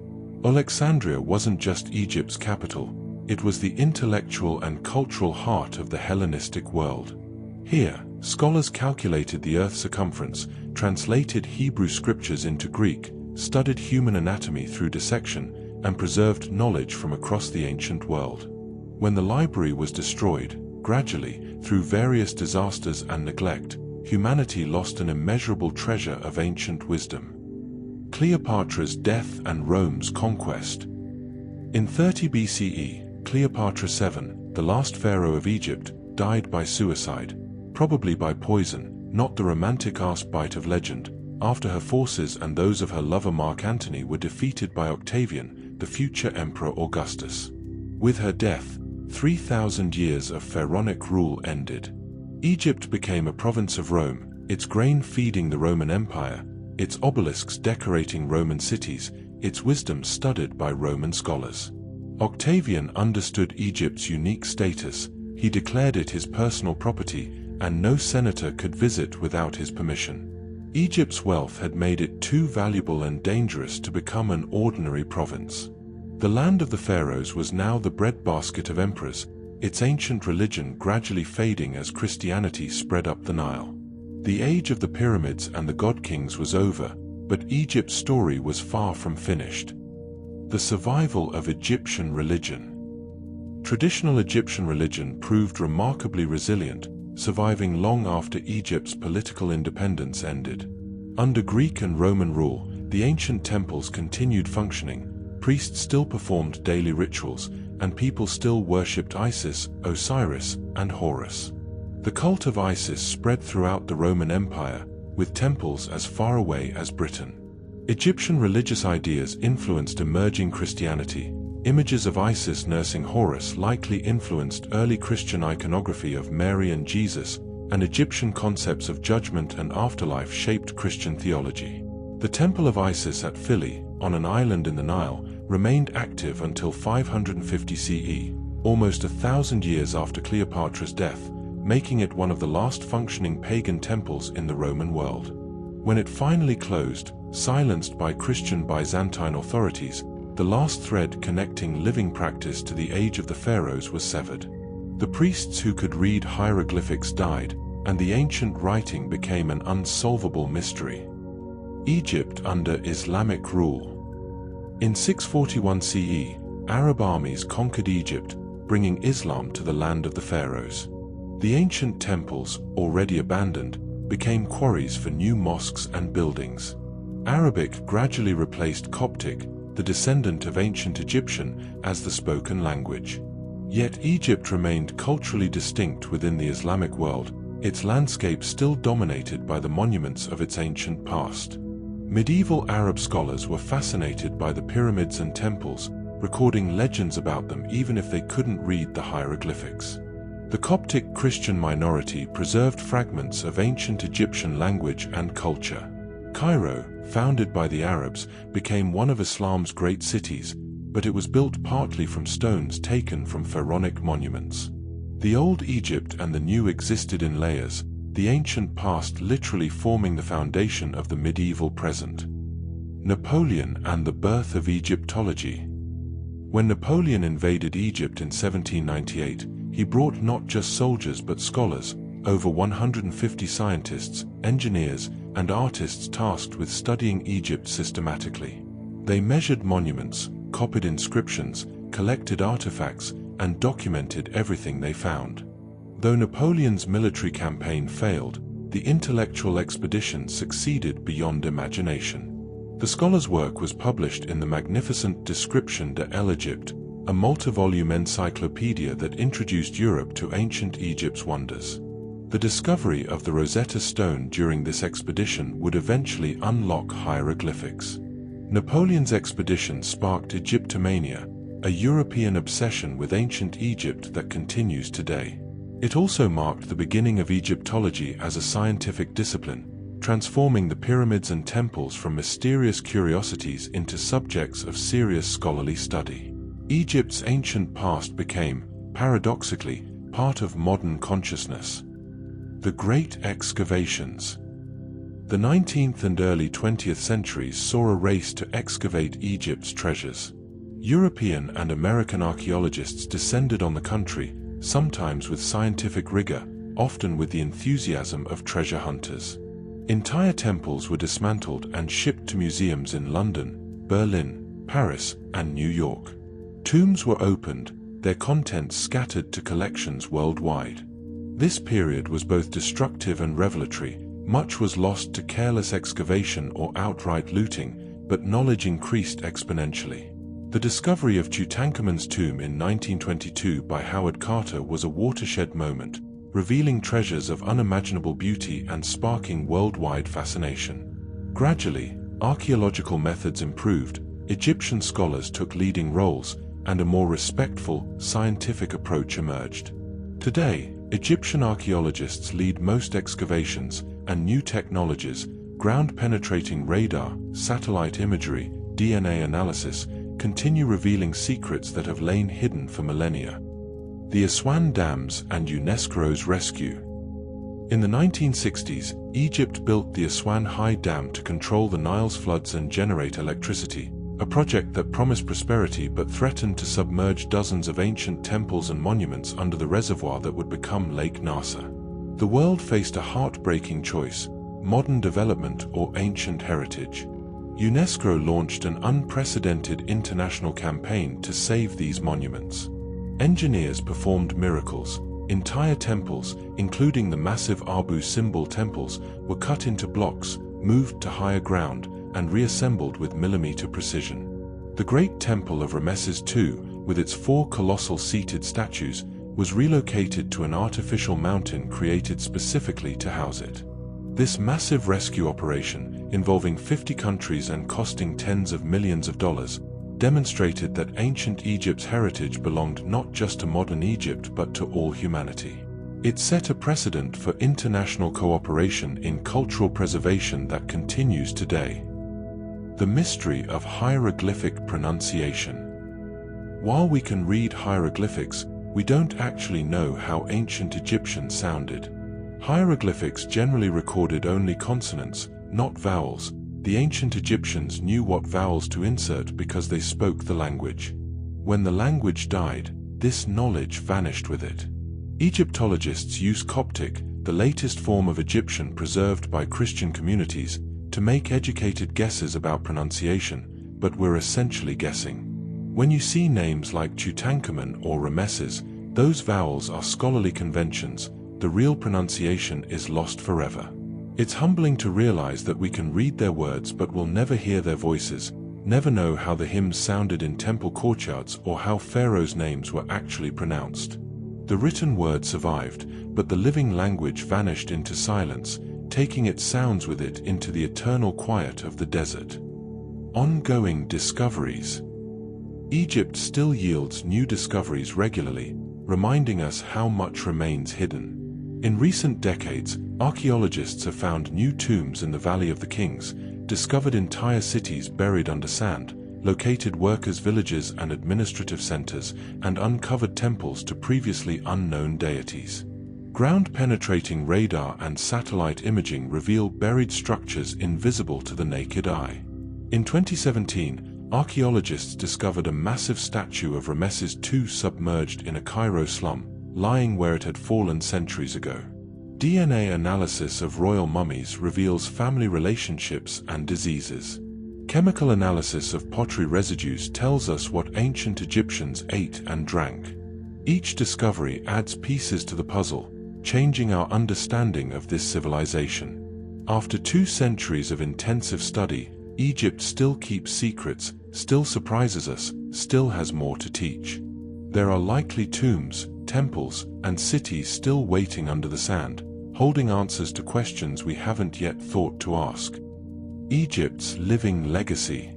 Alexandria wasn't just Egypt's capital, it was the intellectual and cultural heart of the Hellenistic world. Here, scholars calculated the Earth's circumference, translated Hebrew scriptures into Greek, studied human anatomy through dissection, and preserved knowledge from across the ancient world. When the library was destroyed, gradually, through various disasters and neglect, humanity lost an immeasurable treasure of ancient wisdom. Cleopatra's death and Rome's conquest. In 30 BCE, Cleopatra VII, the last pharaoh of Egypt, died by suicide, probably by poison, not the romantic-ass bite of legend, after her forces and those of her lover Mark Antony were defeated by Octavian, the future Emperor Augustus. With her death, 3,000 years of pharaonic rule ended. Egypt became a province of Rome, its grain feeding the Roman Empire, its obelisks decorating Roman cities, its wisdom studied by Roman scholars. Octavian understood Egypt's unique status, he declared it his personal property, and no senator could visit without his permission. Egypt's wealth had made it too valuable and dangerous to become an ordinary province. The land of the pharaohs was now the breadbasket of emperors, its ancient religion gradually fading as Christianity spread up the Nile. The age of the pyramids and the god-kings was over, but Egypt's story was far from finished. The survival of Egyptian religion. Traditional Egyptian religion proved remarkably resilient, surviving long after Egypt's political independence ended. Under Greek and Roman rule, the ancient temples continued functioning, priests still performed daily rituals, and people still worshipped Isis, Osiris, and Horus. The cult of Isis spread throughout the Roman Empire, with temples as far away as Britain. Egyptian religious ideas influenced emerging Christianity. Images of Isis nursing Horus likely influenced early Christian iconography of Mary and Jesus, and Egyptian concepts of judgment and afterlife shaped Christian theology. The Temple of Isis at Philae, on an island in the Nile, remained active until 550 CE, almost 1,000 years after Cleopatra's death, making it one of the last functioning pagan temples in the Roman world. When it finally closed, silenced by Christian Byzantine authorities, the last thread connecting living practice to the age of the pharaohs was severed. The priests who could read hieroglyphics died, and the ancient writing became an unsolvable mystery. Egypt under Islamic rule. In 641 CE, Arab armies conquered Egypt, bringing Islam to the land of the pharaohs. The ancient temples, already abandoned, became quarries for new mosques and buildings. Arabic gradually replaced Coptic, the descendant of ancient Egyptian, as the spoken language. Yet Egypt remained culturally distinct within the Islamic world, its landscape still dominated by the monuments of its ancient past. Medieval Arab scholars were fascinated by the pyramids and temples, recording legends about them even if they couldn't read the hieroglyphics. The Coptic Christian minority preserved fragments of ancient Egyptian language and culture. Cairo, founded by the Arabs, became one of Islam's great cities, but it was built partly from stones taken from pharaonic monuments. The Old Egypt and the New existed in layers, the ancient past literally forming the foundation of the medieval present. Napoleon and the birth of Egyptology. When Napoleon invaded Egypt in 1798, he brought not just soldiers but scholars, over 150 scientists, engineers, and artists tasked with studying Egypt systematically. They measured monuments, copied inscriptions, collected artifacts, and documented everything they found. Though Napoleon's military campaign failed, the intellectual expedition succeeded beyond imagination. The scholar's work was published in the magnificent Description de l'Egypte, a multi-volume encyclopedia that introduced Europe to ancient Egypt's wonders. The discovery of the Rosetta Stone during this expedition would eventually unlock hieroglyphics. Napoleon's expedition sparked Egyptomania, a European obsession with ancient Egypt that continues today. It also marked the beginning of Egyptology as a scientific discipline, transforming the pyramids and temples from mysterious curiosities into subjects of serious scholarly study. Egypt's ancient past became, paradoxically, part of modern consciousness. The Great Excavations. The 19th and early 20th centuries saw a race to excavate Egypt's treasures. European and American archaeologists descended on the country, sometimes with scientific rigor, often with the enthusiasm of treasure hunters. Entire temples were dismantled and shipped to museums in London, Berlin, Paris, and New York. Tombs were opened, their contents scattered to collections worldwide. This period was both destructive and revelatory. Much was lost to careless excavation or outright looting, but knowledge increased exponentially. The discovery of Tutankhamun's tomb in 1922 by Howard Carter was a watershed moment, revealing treasures of unimaginable beauty and sparking worldwide fascination. Gradually, archaeological methods improved, Egyptian scholars took leading roles, and a more respectful, scientific approach emerged. Today, Egyptian archaeologists lead most excavations, and new technologies, ground-penetrating radar, satellite imagery, DNA analysis, continue revealing secrets that have lain hidden for millennia. The Aswan Dams and UNESCO's rescue. In the 1960s, Egypt built the Aswan High Dam to control the Nile's floods and generate electricity, a project that promised prosperity but threatened to submerge dozens of ancient temples and monuments under the reservoir that would become Lake Nasser. The world faced a heartbreaking choice: modern development or ancient heritage. UNESCO launched an unprecedented international campaign to save these monuments. Engineers performed miracles. Entire temples, including the massive Abu Simbel temples, were cut into blocks, moved to higher ground, and reassembled with millimeter precision. The Great Temple of Ramesses II, with its 4 colossal seated statues, was relocated to an artificial mountain created specifically to house it. This massive rescue operation, involving 50 countries and costing tens of millions of dollars, demonstrated that ancient Egypt's heritage belonged not just to modern Egypt but to all humanity. It set a precedent for international cooperation in cultural preservation that continues today. The mystery of hieroglyphic pronunciation. While we can read hieroglyphics, we don't actually know how ancient Egyptian sounded. Hieroglyphics generally recorded only consonants, not vowels. The ancient Egyptians knew what vowels to insert because they spoke the language. When the language died, this knowledge vanished with it. Egyptologists use Coptic, the latest form of Egyptian preserved by Christian communities, to make educated guesses about pronunciation, but we're essentially guessing. When you see names like Tutankhamun or Ramesses, those vowels are scholarly conventions. The real pronunciation is lost forever. It's humbling to realize that we can read their words but will never hear their voices, never know how the hymns sounded in temple courtyards or how pharaohs' names were actually pronounced. The written word survived, but the living language vanished into silence, taking its sounds with it into the eternal quiet of the desert. Ongoing discoveries. Egypt still yields new discoveries regularly, reminding us how much remains hidden. In recent decades, archaeologists have found new tombs in the Valley of the Kings, discovered entire cities buried under sand, located workers' villages and administrative centers, and uncovered temples to previously unknown deities. Ground-penetrating radar and satellite imaging reveal buried structures invisible to the naked eye. In 2017, archaeologists discovered a massive statue of Ramesses II submerged in a Cairo slum, lying where it had fallen centuries ago. DNA analysis of royal mummies reveals family relationships and diseases. Chemical analysis of pottery residues tells us what ancient Egyptians ate and drank. Each discovery adds pieces to the puzzle, changing our understanding of this civilization. After 2 centuries of intensive study, Egypt still keeps secrets, still surprises us, still has more to teach. There are likely tombs, temples, and cities still waiting under the sand, holding answers to questions we haven't yet thought to ask. Egypt's living legacy.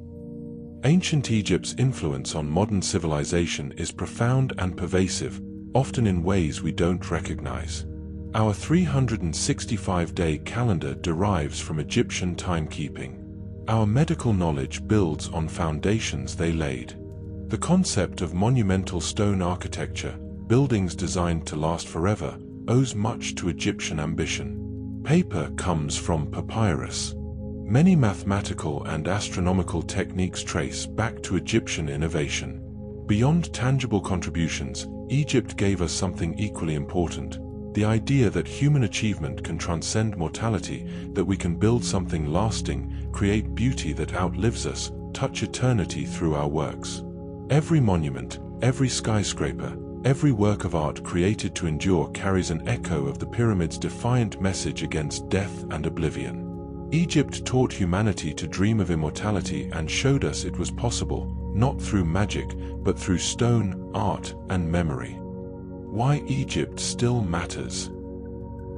Ancient Egypt's influence on modern civilization is profound and pervasive, often in ways we don't recognize. Our 365-day calendar derives from Egyptian timekeeping. Our medical knowledge builds on foundations they laid. The concept of monumental stone architecture, buildings designed to last forever, owes much to Egyptian ambition. Paper comes from papyrus. Many mathematical and astronomical techniques trace back to Egyptian innovation. Beyond tangible contributions, Egypt gave us something equally important: the idea that human achievement can transcend mortality, that we can build something lasting, create beauty that outlives us, touch eternity through our works. Every monument, every skyscraper, every work of art created to endure carries an echo of the pyramid's defiant message against death and oblivion. Egypt taught humanity to dream of immortality and showed us it was possible, not through magic, but through stone, art, and memory. Why Egypt still matters.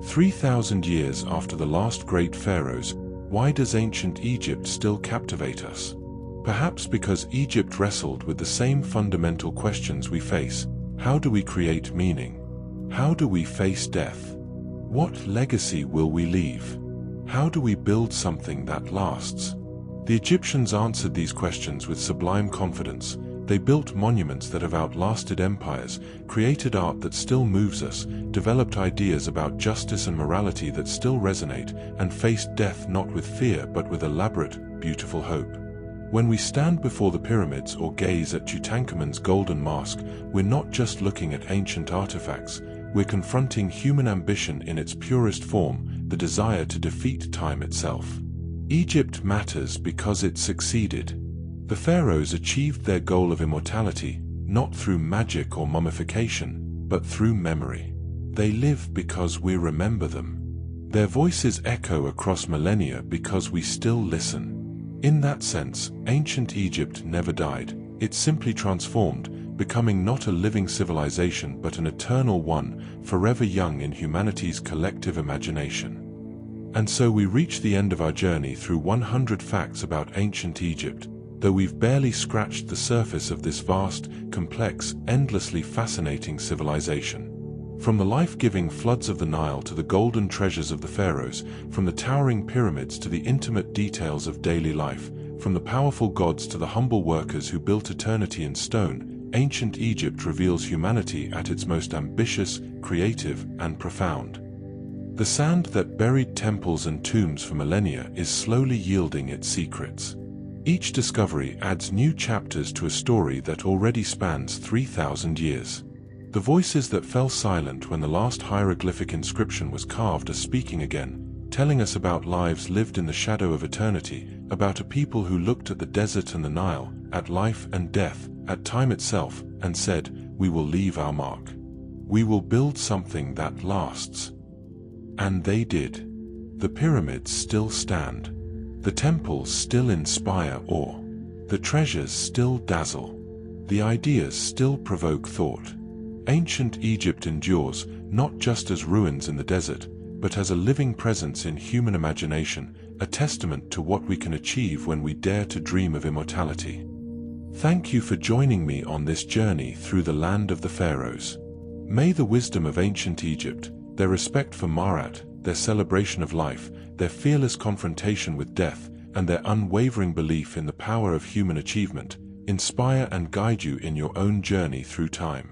3,000 years after the last great pharaohs, why does ancient Egypt still captivate us? Perhaps because Egypt wrestled with the same fundamental questions we face. How do we create meaning? How do we face death? What legacy will we leave? How do we build something that lasts? The Egyptians answered these questions with sublime confidence. They built monuments that have outlasted empires, created art that still moves us, developed ideas about justice and morality that still resonate, and faced death not with fear but with elaborate, beautiful hope. When we stand before the pyramids or gaze at Tutankhamun's golden mask, we're not just looking at ancient artifacts, we're confronting human ambition in its purest form, the desire to defeat time itself. Egypt matters because it succeeded. The pharaohs achieved their goal of immortality, not through magic or mummification, but through memory. They live because we remember them. Their voices echo across millennia because we still listen. In that sense, ancient Egypt never died. It simply transformed, becoming not a living civilization but an eternal one, forever young in humanity's collective imagination. And so we reach the end of our journey through 100 facts about ancient Egypt, though we've barely scratched the surface of this vast, complex, endlessly fascinating civilization. From the life-giving floods of the Nile to the golden treasures of the pharaohs, from the towering pyramids to the intimate details of daily life, from the powerful gods to the humble workers who built eternity in stone, ancient Egypt reveals humanity at its most ambitious, creative, and profound. The sand that buried temples and tombs for millennia is slowly yielding its secrets. Each discovery adds new chapters to a story that already spans 3,000 years. The voices that fell silent when the last hieroglyphic inscription was carved are speaking again, telling us about lives lived in the shadow of eternity, about a people who looked at the desert and the Nile, at life and death, at time itself, and said, "We will leave our mark. We will build something that lasts." And they did. The pyramids still stand. The temples still inspire awe. The treasures still dazzle. The ideas still provoke thought. Ancient Egypt endures, not just as ruins in the desert, but as a living presence in human imagination, a testament to what we can achieve when we dare to dream of immortality. Thank you for joining me on this journey through the land of the pharaohs. May the wisdom of ancient Egypt, their respect for Marat, their celebration of life, their fearless confrontation with death, and their unwavering belief in the power of human achievement, inspire and guide you in your own journey through time.